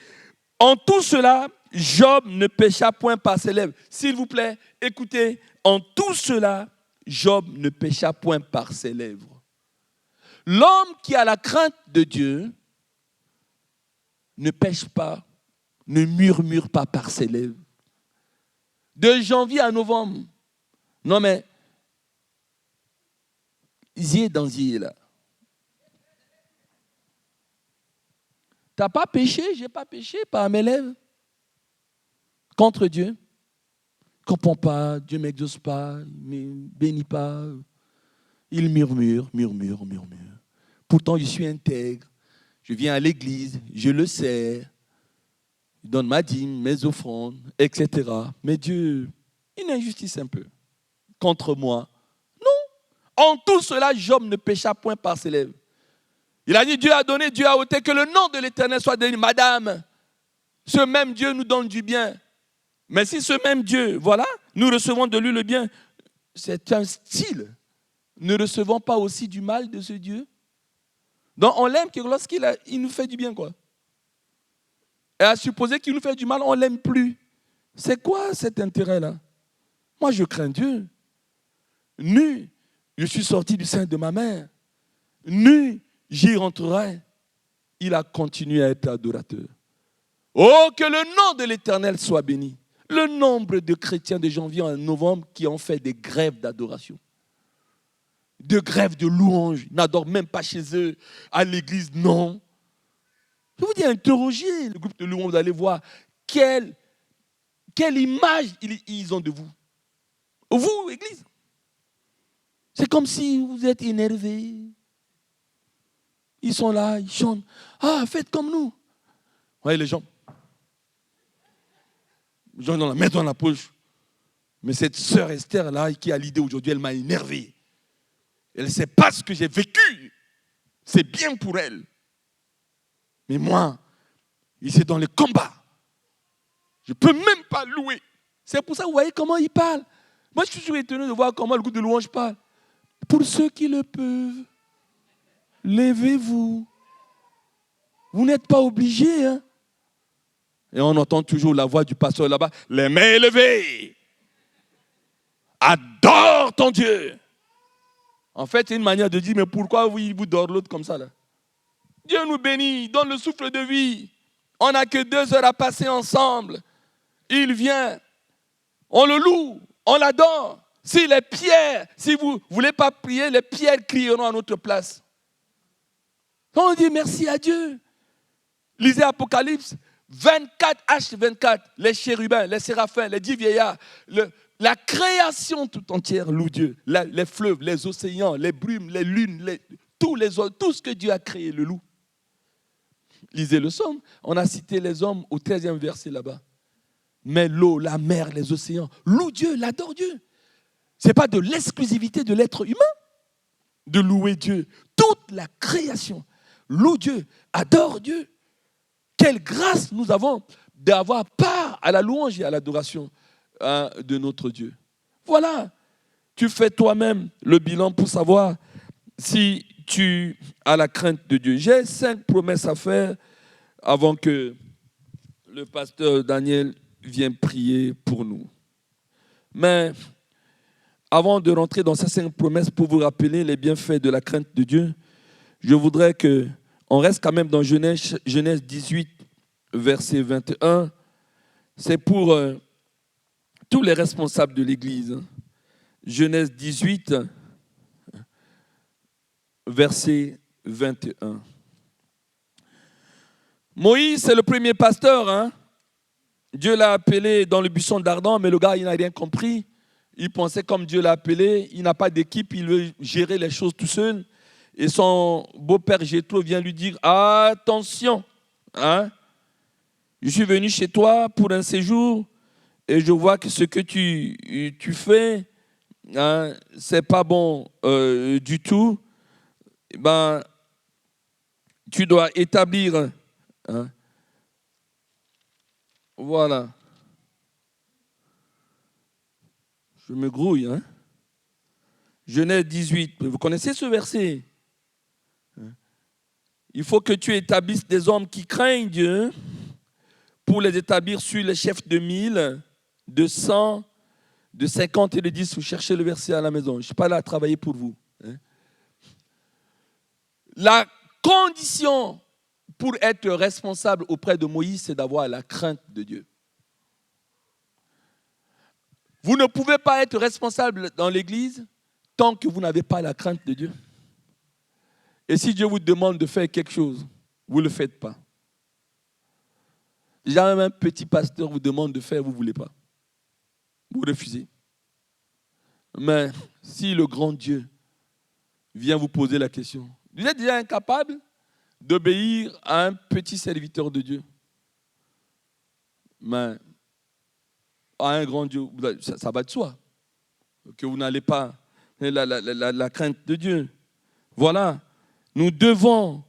en tout cela, Job ne pécha point par ses lèvres. S'il vous plaît, écoutez, en tout cela, Job ne pécha point par ses lèvres. L'homme qui a la crainte de Dieu ne pêche pas, ne murmure pas par ses lèvres. De janvier à novembre, non mais, zier dans zier là. T'as pas péché, j'ai pas péché par mes lèvres contre Dieu. Je ne comprends pas, Dieu ne m'exauce pas, il ne me bénit pas. Il murmure. Pourtant, je suis intègre. Je viens à l'église, je le sais. Je donne ma dîme, mes offrandes, etc. Mais Dieu, il injustice un peu contre moi. Non. En tout cela, Job ne pécha point par ses lèvres. Il a dit, Dieu a donné, Dieu a ôté, que le nom de l'Éternel soit donné. Madame, ce même Dieu nous donne du bien. Mais si ce même Dieu, voilà, nous recevons de lui le bien, c'est un style. Ne recevons pas aussi du mal de ce Dieu? Donc on l'aime que lorsqu'il nous fait du bien, quoi. Et à supposer qu'il nous fait du mal, on ne l'aime plus. C'est quoi cet intérêt-là? Moi, je crains Dieu. Nu, je suis sorti du sein de ma mère. Nu, j'y rentrerai. Il a continué à être adorateur. Oh, que le nom de l'Éternel soit béni. Le nombre de chrétiens de janvier à novembre qui ont fait des grèves d'adoration, de grèves de louange, n'adorent même pas chez eux, à l'église, non. Je vous dis, interrogez le groupe de louange, vous allez voir quelle image ils ont de vous. Vous, église. C'est comme si vous êtes énervés. Ils sont là, ils chantent. Ah, faites comme nous. Vous voyez les gens. Les gens ont la main dans la poche. Mais cette sœur Esther là, qui a l'idée aujourd'hui, elle m'a énervé. Elle ne sait pas ce que j'ai vécu. C'est bien pour elle. Mais moi, c'est dans le combat. Je ne peux même pas louer. C'est pour ça que vous voyez comment il parle. Moi, je suis toujours étonné de voir comment le groupe de louange parle. Pour ceux qui le peuvent, levez-vous. Vous n'êtes pas obligés. Hein? Et on entend toujours la voix du pasteur là-bas. Les mains élevées. Adore ton Dieu. En fait, c'est une manière de dire, mais pourquoi vous dort l'autre comme ça là? Dieu nous bénit, donne le souffle de vie. On n'a que 2 heures à passer ensemble. Il vient. On le loue, on l'adore. Si les pierres, si vous ne voulez pas prier, les pierres crieront à notre place. On dit merci à Dieu. Lisez Apocalypse 24, H24, les chérubins, les séraphins, les 10 vieillards, la création tout entière loue Dieu. Les fleuves, les océans, les brumes, les lunes, tout ce que Dieu a créé le loue. Lisez le psaume, on a cité les hommes au 13e verset là-bas. Mais l'eau, la mer, les océans, loue Dieu, l'adore Dieu. Ce n'est pas de l'exclusivité de l'être humain de louer Dieu. Toute la création loue Dieu, adore Dieu. Quelle grâce nous avons d'avoir part à la louange et à l'adoration de notre Dieu. Voilà, tu fais toi-même le bilan pour savoir si tu as la crainte de Dieu. J'ai 5 promesses à faire avant que le pasteur Daniel vienne prier pour nous. Mais avant de rentrer dans ces 5 promesses pour vous rappeler les bienfaits de la crainte de Dieu, je voudrais qu'on reste quand même dans Genèse 18, verset 21. C'est pour tous les responsables de l'Église. Genèse 18, verset 21. Moïse, c'est le premier pasteur. Hein? Dieu l'a appelé dans le buisson d'Ardent, mais le gars, il n'a rien compris. Il pensait comme Dieu l'a appelé. Il n'a pas d'équipe, il veut gérer les choses tout seul. Et son beau-père Jéthro vient lui dire, attention, hein? Je suis venu chez toi pour un séjour et je vois que ce que tu fais, hein, ce n'est pas bon du tout. Ben, tu dois établir, hein, Voilà. Je me grouille, hein. Genèse 18. Vous connaissez ce verset? Il faut que tu établisses des hommes qui craignent Dieu pour les établir sur les chefs de 1000, de 100, de 50 et de 10. Vous cherchez le verset à la maison. Je ne suis pas là à travailler pour vous. La condition pour être responsable auprès de Moïse, c'est d'avoir la crainte de Dieu. Vous ne pouvez pas être responsable dans l'église tant que vous n'avez pas la crainte de Dieu. Et si Dieu vous demande de faire quelque chose, vous ne le faites pas. Déjà même un petit pasteur vous demande de faire, vous ne voulez pas. Vous refusez. Mais si le grand Dieu vient vous poser la question, vous êtes déjà incapable d'obéir à un petit serviteur de Dieu. Mais à un grand Dieu, ça va de soi. Que vous n'allez pas la crainte de Dieu. Voilà. Nous devons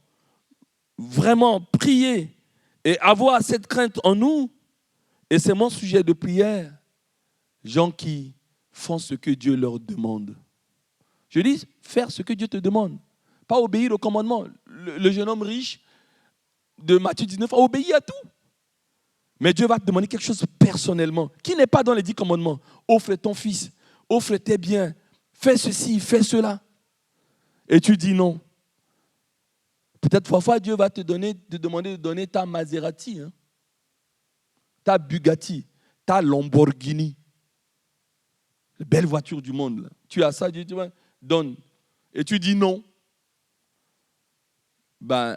vraiment prier et avoir cette crainte en nous. Et c'est mon sujet de prière. Gens qui font ce que Dieu leur demande. Je dis, faire ce que Dieu te demande. Pas obéir au commandement. Le jeune homme riche de Matthieu 19 a obéi à tout. Mais Dieu va te demander quelque chose personnellement, qui n'est pas dans les 10 commandements. Offre ton fils, offre tes biens, fais ceci, fais cela. Et tu dis non. Peut-être parfois Dieu va te demander de donner ta Maserati, hein, ta Bugatti, ta Lamborghini. Les belles voitures du monde. Là. Tu as ça, Dieu te dit, donne. Et tu dis non. Ben,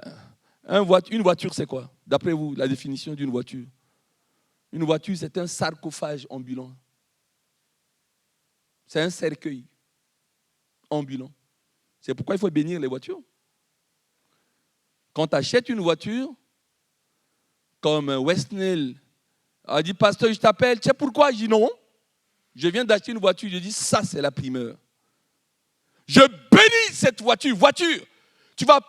une voiture, c'est quoi? D'après vous, la définition d'une voiture. Une voiture, c'est un sarcophage ambulant. C'est un cercueil ambulant. C'est pourquoi il faut bénir les voitures. Quand tu achètes une voiture, comme Westnell a dit, pasteur, je t'appelle, tu sais pourquoi? Je dis non. Je viens d'acheter une voiture, je dis, ça c'est la primeur. Je bénis cette voiture. Tu vas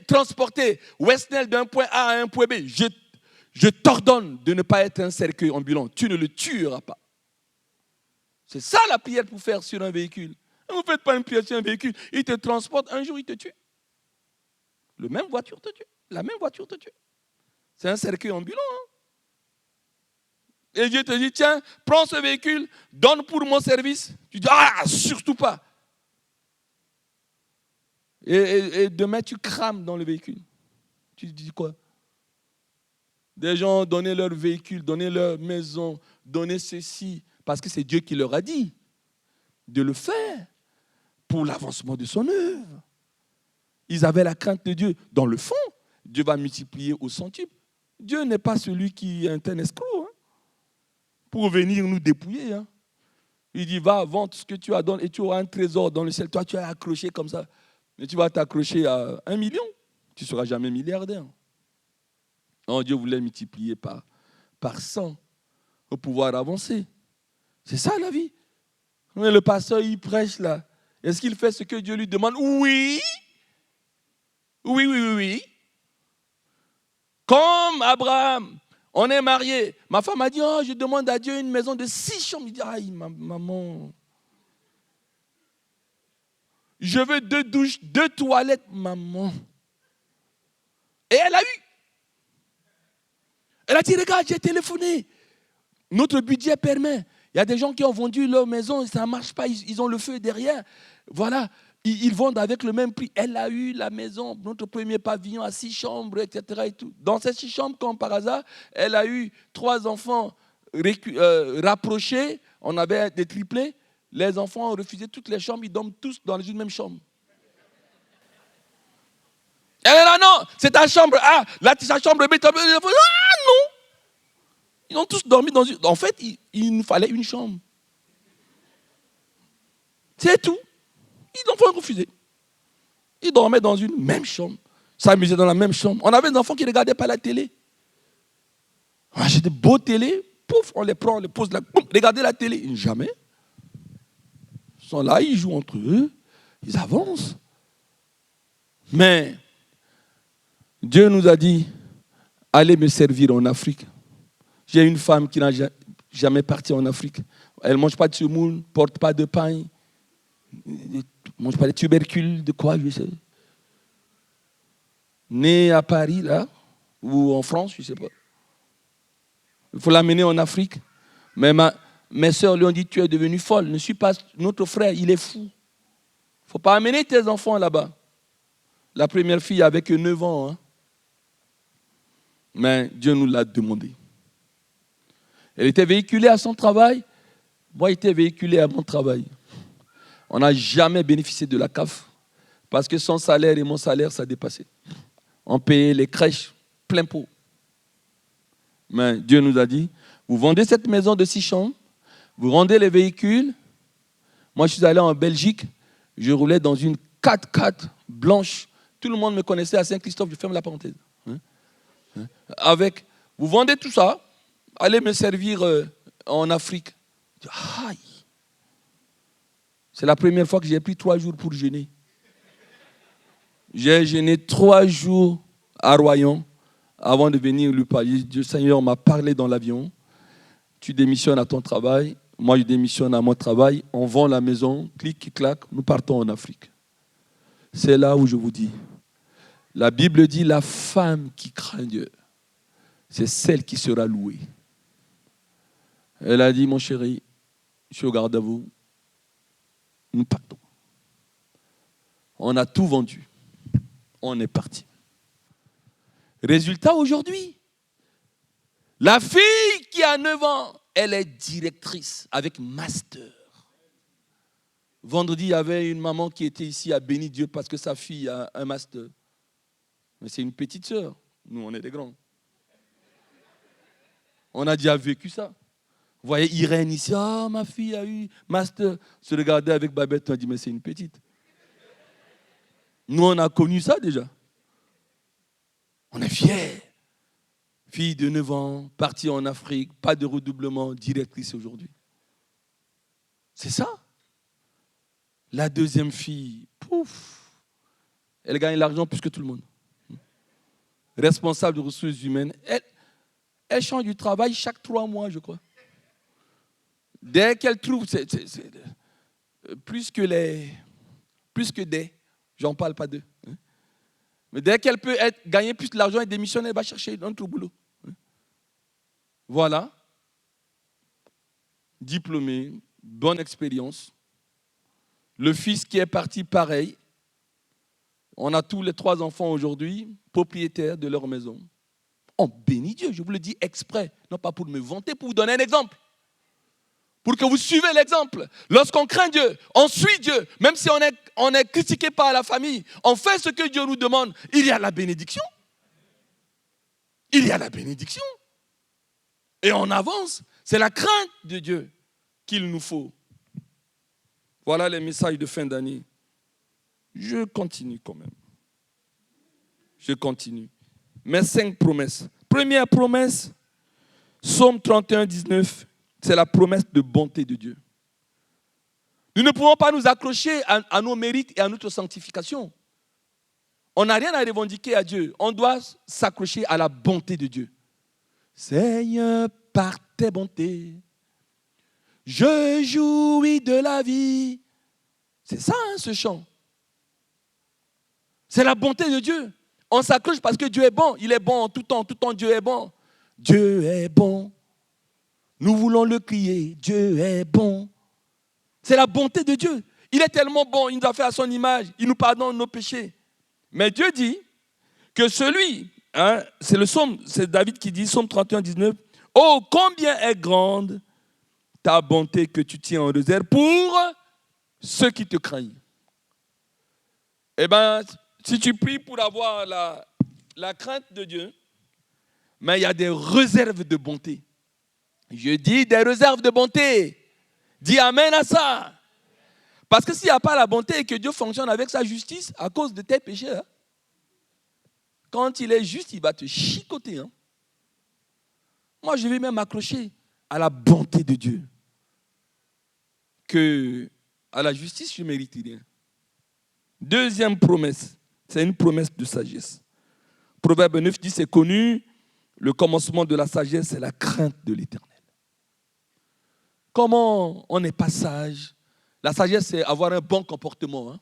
transporter Westnell d'un point A à un point B. Je t'ordonne de ne pas être un cercueil ambulant. Tu ne le tueras pas. C'est ça la prière pour faire sur un véhicule. Vous ne faites pas une prière sur un véhicule. Il te transporte, un jour il te tue. La même voiture te tue. C'est un cercueil ambulant. Hein? Et Dieu te dit, tiens, prends ce véhicule, donne pour mon service. Tu dis, surtout pas. Et demain, tu crames dans le véhicule. Tu dis quoi? Des gens donnaient leur véhicule, donnaient leur maison, donnaient ceci, parce que c'est Dieu qui leur a dit de le faire pour l'avancement de son œuvre. Ils avaient la crainte de Dieu. Dans le fond, Dieu va multiplier au centuple. Dieu n'est pas celui qui est un escroc hein, pour venir nous dépouiller. Hein. Il dit, va, vends ce que tu as donné et tu auras un trésor dans le ciel. Toi, tu es accroché comme ça. Mais tu vas t'accrocher à 1 million. Tu ne seras jamais milliardaire. Non, Dieu voulait multiplier par 100 pour pouvoir avancer. C'est ça la vie. Mais le pasteur, il prêche là. Est-ce qu'il fait ce que Dieu lui demande? Oui. Oui. Comme Abraham, on est mariés. Ma femme a dit, je demande à Dieu une maison de 6 chambres. Il dit, aïe, maman. Je veux 2 douches, 2 toilettes, maman. Et elle a eu. Elle a dit, regarde, j'ai téléphoné. Notre budget permet. Il y a des gens qui ont vendu leur maison, ça ne marche pas, ils ont le feu derrière. Voilà, ils vendent avec le même prix. Elle a eu la maison, notre premier pavillon à 6 chambres, etc. Et tout. Dans ces 6 chambres, comme par hasard, elle a eu 3 enfants rapprochés. On avait des triplés. Les enfants ont refusé toutes les chambres, ils dorment tous dans une même chambre. Elle est là, non, c'est ta chambre A, là, c'est ta chambre B. Non. Ils ont tous dormi dans une... En fait, il nous fallait une chambre. C'est tout. Ils ont refusé. Ils dormaient dans une même chambre. S'amusaient dans la même chambre. On avait des enfants qui ne regardaient pas la télé. J'ai des beaux télés. Pouf, on les prend, on les pose là. Pouf, regardez la télé. Jamais. Ils sont là, ils jouent entre eux. Ils avancent. Mais Dieu nous a dit, allez me servir en Afrique. J'ai une femme qui n'a jamais parti en Afrique. Elle ne mange pas de semoule, ne porte pas de pain, ne mange pas de tubercules, de quoi, je sais. Née à Paris, là, ou en France, je ne sais pas. Il faut l'amener en Afrique. Mais mes sœurs lui ont dit, tu es devenue folle, ne suis pas notre frère, il est fou. Il ne faut pas amener tes enfants là-bas. La première fille avait que 9 ans. Hein. Mais Dieu nous l'a demandé. Elle était véhiculée à son travail. Moi, j'étais véhiculé à mon travail. On n'a jamais bénéficié de la CAF parce que son salaire et mon salaire, ça dépassait. On payait les crèches plein pot. Mais Dieu nous a dit, vous vendez cette maison de 6 chambres, vous rendez les véhicules. Moi, je suis allé en Belgique, je roulais dans une 4x4 blanche. Tout le monde me connaissait à Saint-Christophe, je ferme la parenthèse. Avec, vous vendez tout ça, allez me servir en Afrique. Aïe. C'est la première fois que j'ai pris 3 jours pour jeûner. J'ai jeûné 3 jours à Royan avant de venir lui parler. Le Seigneur m'a parlé dans l'avion. Tu démissionnes à ton travail, moi je démissionne à mon travail. On vend la maison, clic, clac, nous partons en Afrique. C'est là où je vous dis, la Bible dit la femme qui craint Dieu, c'est celle qui sera louée. Elle a dit, mon chéri, je suis au garde à vous, nous partons. On a tout vendu. On est parti. Résultat aujourd'hui, la fille qui a 9 ans, elle est directrice avec master. Vendredi, il y avait une maman qui était ici à bénir Dieu parce que sa fille a un master. Mais c'est une petite sœur. Nous, on est des grands. On a déjà vécu ça. Vous voyez Irène ici, ah, ma fille a eu master. Se regarder avec Babette, on a dit, mais c'est une petite. Nous, on a connu ça déjà. On est fiers. Fille de 9 ans, partie en Afrique, pas de redoublement, directrice aujourd'hui. C'est ça. La deuxième fille, pouf, elle gagne l'argent plus que tout le monde. Responsable de ressources humaines. Elle change du travail chaque 3 mois, je crois. Dès qu'elle trouve, c'est plus que des, j'en parle pas d'eux. Mais dès qu'elle peut gagner plus d'argent et démissionner, elle va chercher un autre boulot. Voilà. Diplômé, bonne expérience. Le fils qui est parti, pareil. On a tous les 3 enfants aujourd'hui, propriétaires de leur maison. On bénit Dieu, je vous le dis exprès, non pas pour me vanter, pour vous donner un exemple. Pour que vous suivez l'exemple. Lorsqu'on craint Dieu, on suit Dieu, même si on est critiqué par la famille, on fait ce que Dieu nous demande, il y a la bénédiction. Il y a la bénédiction. Et on avance. C'est la crainte de Dieu qu'il nous faut. Voilà les messages de fin d'année. Je continue quand même. Je continue. Mes 5 promesses. Première promesse, Psaume 31, 19. C'est la promesse de bonté de Dieu. Nous ne pouvons pas nous accrocher à nos mérites et à notre sanctification. On n'a rien à revendiquer à Dieu. On doit s'accrocher à la bonté de Dieu. Seigneur, par tes bontés, je jouis de la vie. C'est ça, hein, ce chant. C'est la bonté de Dieu. On s'accroche parce que Dieu est bon. Il est bon en tout temps. Tout temps, Dieu est bon. Dieu est bon. Nous voulons le crier, Dieu est bon. C'est la bonté de Dieu. Il est tellement bon, il nous a fait à son image, il nous pardonne nos péchés. Mais Dieu dit que celui, hein, c'est David qui dit, Psaume 31, 19, « Oh, combien est grande ta bonté que tu tiens en réserve pour ceux qui te craignent. » Eh bien, si tu pries pour avoir la crainte de Dieu, mais il y a des réserves de bonté. Je dis des réserves de bonté. Dis amen à ça. Parce que s'il n'y a pas la bonté et que Dieu fonctionne avec sa justice à cause de tes péchés, hein, quand il est juste, il va te chicoter. Hein. Moi, je vais même m'accrocher à la bonté de Dieu. Que à la justice, je ne mérite rien. Deuxième promesse, c'est une promesse de sagesse. Proverbe 9 dit, c'est connu, le commencement de la sagesse, c'est la crainte de l'Éternel. Comment on n'est pas sage? La sagesse, c'est avoir un bon comportement, hein?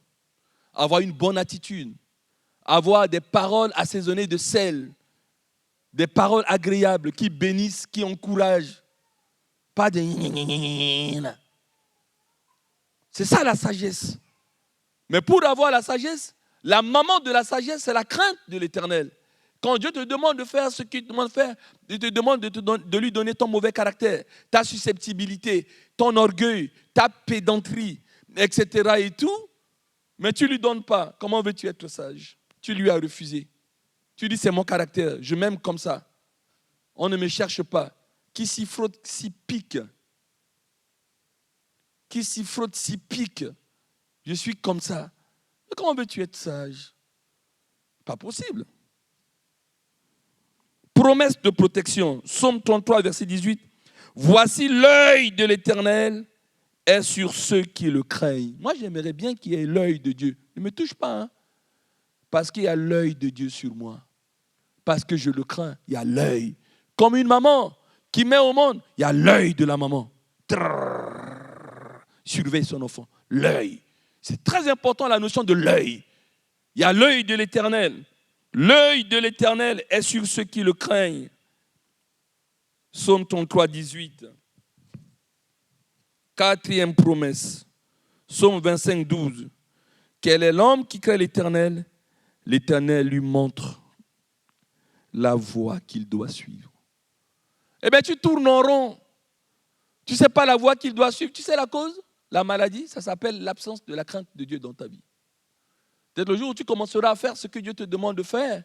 Avoir une bonne attitude, avoir des paroles assaisonnées de sel, des paroles agréables qui bénissent, qui encouragent. Pas de... C'est ça la sagesse. Mais pour avoir la sagesse, la maman de la sagesse, c'est la crainte de l'Éternel. Quand Dieu te demande de faire ce qu'il te demande de faire, il te demande de lui donner ton mauvais caractère, ta susceptibilité, ton orgueil, ta pédanterie, etc. et tout, mais tu ne lui donnes pas. Comment veux-tu être sage? Tu lui as refusé. Tu dis, c'est mon caractère, je m'aime comme ça. On ne me cherche pas. Qui s'y frotte, s'y pique. Qui s'y frotte, s'y pique. Je suis comme ça. Mais comment veux-tu être sage? Pas possible. Promesse de protection. Psaume 33, verset 18. Voici l'œil de l'Éternel est sur ceux qui le craignent. Moi, j'aimerais bien qu'il y ait l'œil de Dieu. Ne me touche pas, hein? Parce qu'il y a l'œil de Dieu sur moi. Parce que je le crains. Il y a l'œil. Comme une maman qui met au monde, il y a l'œil de la maman. Surveille son enfant. L'œil. C'est très important la notion de l'œil. Il y a l'œil de l'Éternel. L'œil de l'Éternel est sur ceux qui le craignent. Psaume 33, 18. Quatrième promesse. Psaume 25, 12. Quel est l'homme qui craint l'Éternel? L'Éternel lui montre la voie qu'il doit suivre. Eh bien, tu tournes en rond. Tu ne sais pas la voie qu'il doit suivre. Tu sais la cause? La maladie, ça s'appelle l'absence de la crainte de Dieu dans ta vie. Peut-être le jour où tu commenceras à faire ce que Dieu te demande de faire,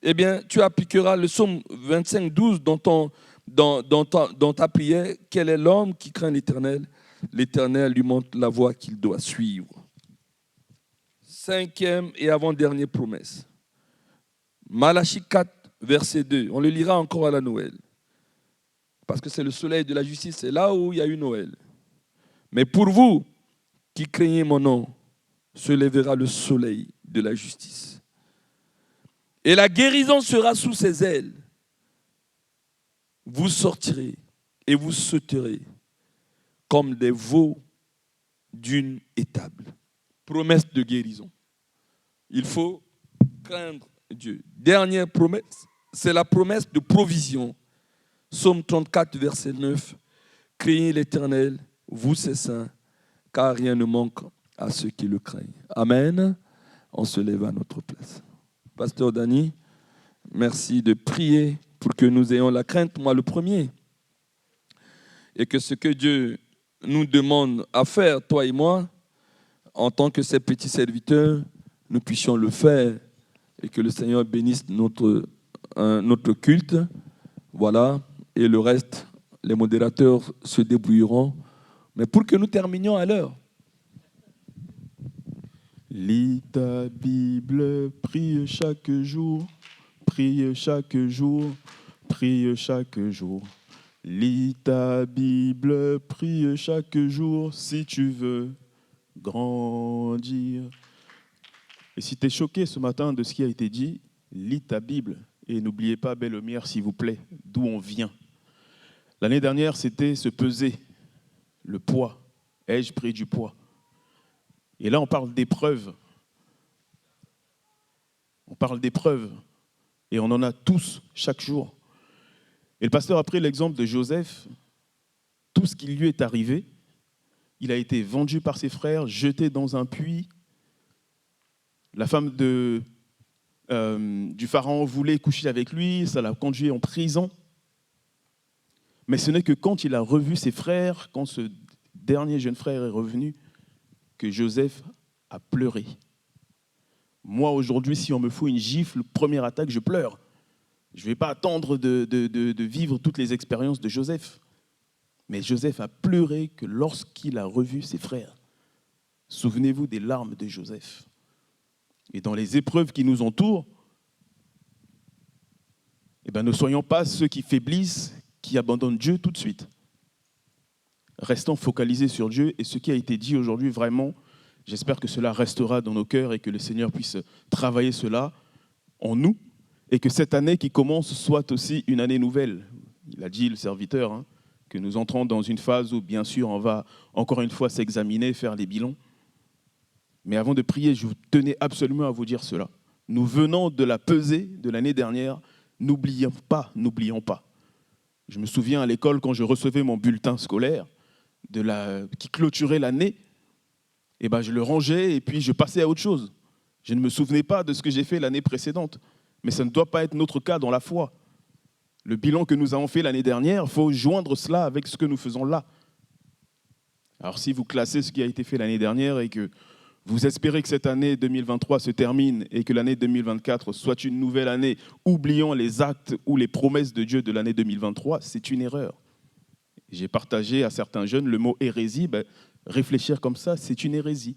eh bien, tu appliqueras le psaume 25, 12 dans ta prière. Quel est l'homme qui craint l'Éternel? L'Éternel lui montre la voie qu'il doit suivre. Cinquième et avant-dernière promesse. Malachie 4, verset 2. On le lira encore à la Noël. Parce que c'est le soleil de la justice. C'est là où il y a eu Noël. Mais pour vous qui craignez mon nom, se lèvera le soleil de la justice. Et la guérison sera sous ses ailes. Vous sortirez et vous sauterez comme des veaux d'une étable. Promesse de guérison. Il faut craindre Dieu. Dernière promesse, c'est la promesse de provision. Psaume 34, verset 9. Craignez l'Éternel, vous ses saints, car rien ne manque à ceux qui le craignent. Amen. On se lève à notre place. Pasteur Dani, merci de prier pour que nous ayons la crainte, moi le premier. Et que ce que Dieu nous demande à faire, toi et moi, en tant que ses petits serviteurs, nous puissions le faire. Et que le Seigneur bénisse notre culte. Voilà. Et le reste, les modérateurs se débrouilleront. Mais pour que nous terminions à l'heure. Lis ta Bible, prie chaque jour, prie chaque jour, prie chaque jour. Lis ta Bible, prie chaque jour si tu veux grandir. Et si tu es choqué ce matin de ce qui a été dit, lis ta Bible et n'oubliez pas, Belle-Lumière, s'il vous plaît, d'où on vient. L'année dernière, c'était se peser, le poids. Ai-je pris du poids? Et là, on parle d'épreuves. On parle d'épreuves. Et on en a tous, chaque jour. Et le pasteur a pris l'exemple de Joseph. Tout ce qui lui est arrivé, il a été vendu par ses frères, jeté dans un puits. La femme du pharaon voulait coucher avec lui, ça l'a conduit en prison. Mais ce n'est que quand il a revu ses frères, quand ce dernier jeune frère est revenu, que Joseph a pleuré. Moi, aujourd'hui, si on me fout une gifle, première attaque, je pleure. Je ne vais pas attendre de vivre toutes les expériences de Joseph. Mais Joseph a pleuré que lorsqu'il a revu ses frères. Souvenez-vous des larmes de Joseph. Et dans les épreuves qui nous entourent, ne soyons pas ceux qui faiblissent, qui abandonnent Dieu tout de suite. Restons focalisés sur Dieu et ce qui a été dit aujourd'hui, vraiment, j'espère que cela restera dans nos cœurs et que le Seigneur puisse travailler cela en nous et que cette année qui commence soit aussi une année nouvelle. Il a dit, le serviteur, hein, que nous entrons dans une phase où, bien sûr, on va encore une fois s'examiner, faire les bilans. Mais avant de prier, je tenais absolument à vous dire cela. Nous venons de la pesée de l'année dernière. N'oublions pas. Je me souviens à l'école, quand je recevais mon bulletin scolaire qui clôturait l'année, et je le rangeais et puis je passais à autre chose. Je ne me souvenais pas de ce que j'ai fait l'année précédente. Mais ça ne doit pas être notre cas dans la foi. Le bilan que nous avons fait l'année dernière, il faut joindre cela avec ce que nous faisons là. Alors si vous classez ce qui a été fait l'année dernière et que vous espérez que cette année 2023 se termine et que l'année 2024 soit une nouvelle année, oubliant les actes ou les promesses de Dieu de l'année 2023, c'est une erreur. J'ai partagé à certains jeunes le mot hérésie. Réfléchir comme ça, c'est une hérésie.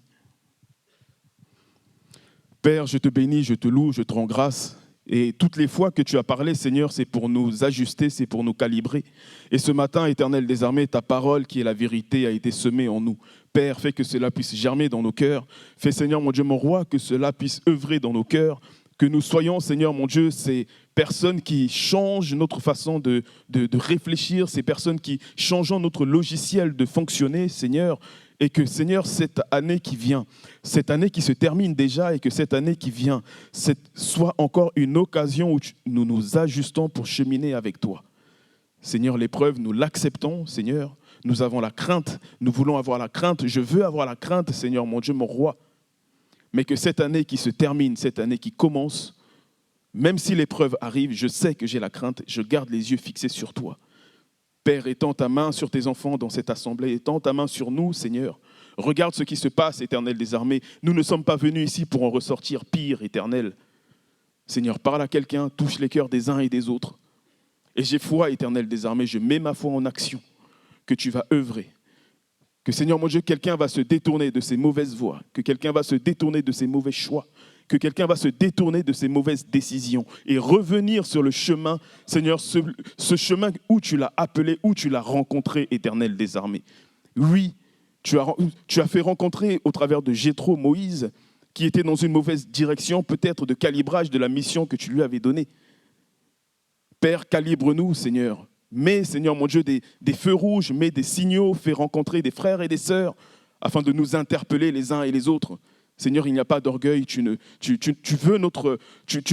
Père, je te bénis, je te loue, je te rends grâce. Et toutes les fois que tu as parlé, Seigneur, c'est pour nous ajuster, c'est pour nous calibrer. Et ce matin, Éternel des armées, ta parole qui est la vérité a été semée en nous. Père, fais que cela puisse germer dans nos cœurs. Fais, Seigneur, mon Dieu, mon roi, que cela puisse œuvrer dans nos cœurs. Que nous soyons, Seigneur, mon Dieu, ces personnes qui changent notre façon de réfléchir, ces personnes qui changeent notre logiciel de fonctionner, Seigneur. Et que, Seigneur, cette année qui vient, cette année qui se termine déjà et que cette année qui vient, soit encore une occasion où nous nous ajustons pour cheminer avec toi. Seigneur, l'épreuve, nous l'acceptons, Seigneur. Nous avons la crainte, nous voulons avoir la crainte. Je veux avoir la crainte, Seigneur, mon Dieu, mon roi. Mais que cette année qui se termine, cette année qui commence, même si l'épreuve arrive, je sais que j'ai la crainte, je garde les yeux fixés sur toi. Père, étends ta main sur tes enfants dans cette assemblée, étends ta main sur nous, Seigneur. Regarde ce qui se passe, Éternel des armées. Nous ne sommes pas venus ici pour en ressortir pire, Éternel. Seigneur, parle à quelqu'un, touche les cœurs des uns et des autres. Et j'ai foi, Éternel des armées, je mets ma foi en action, que tu vas œuvrer. Que, Seigneur mon Dieu, quelqu'un va se détourner de ses mauvaises voies, que quelqu'un va se détourner de ses mauvais choix, que quelqu'un va se détourner de ses mauvaises décisions et revenir sur le chemin, Seigneur, ce chemin où tu l'as appelé, où tu l'as rencontré, Éternel des armées. Oui, tu as fait rencontrer au travers de Jéthro, Moïse, qui était dans une mauvaise direction, peut-être de calibrage de la mission que tu lui avais donnée. Père, calibre-nous, Seigneur. Mets, Seigneur mon Dieu, des feux rouges, mets des signaux, fais rencontrer des frères et des sœurs, afin de nous interpeller les uns et les autres. Seigneur, il n'y a pas d'orgueil, tu ne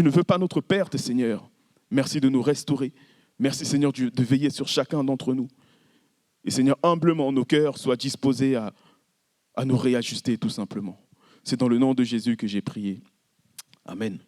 veux pas notre perte, Seigneur. Merci de nous restaurer. Merci, Seigneur, de veiller sur chacun d'entre nous. Et Seigneur, humblement, nos cœurs soient disposés à nous réajuster tout simplement. C'est dans le nom de Jésus que j'ai prié. Amen.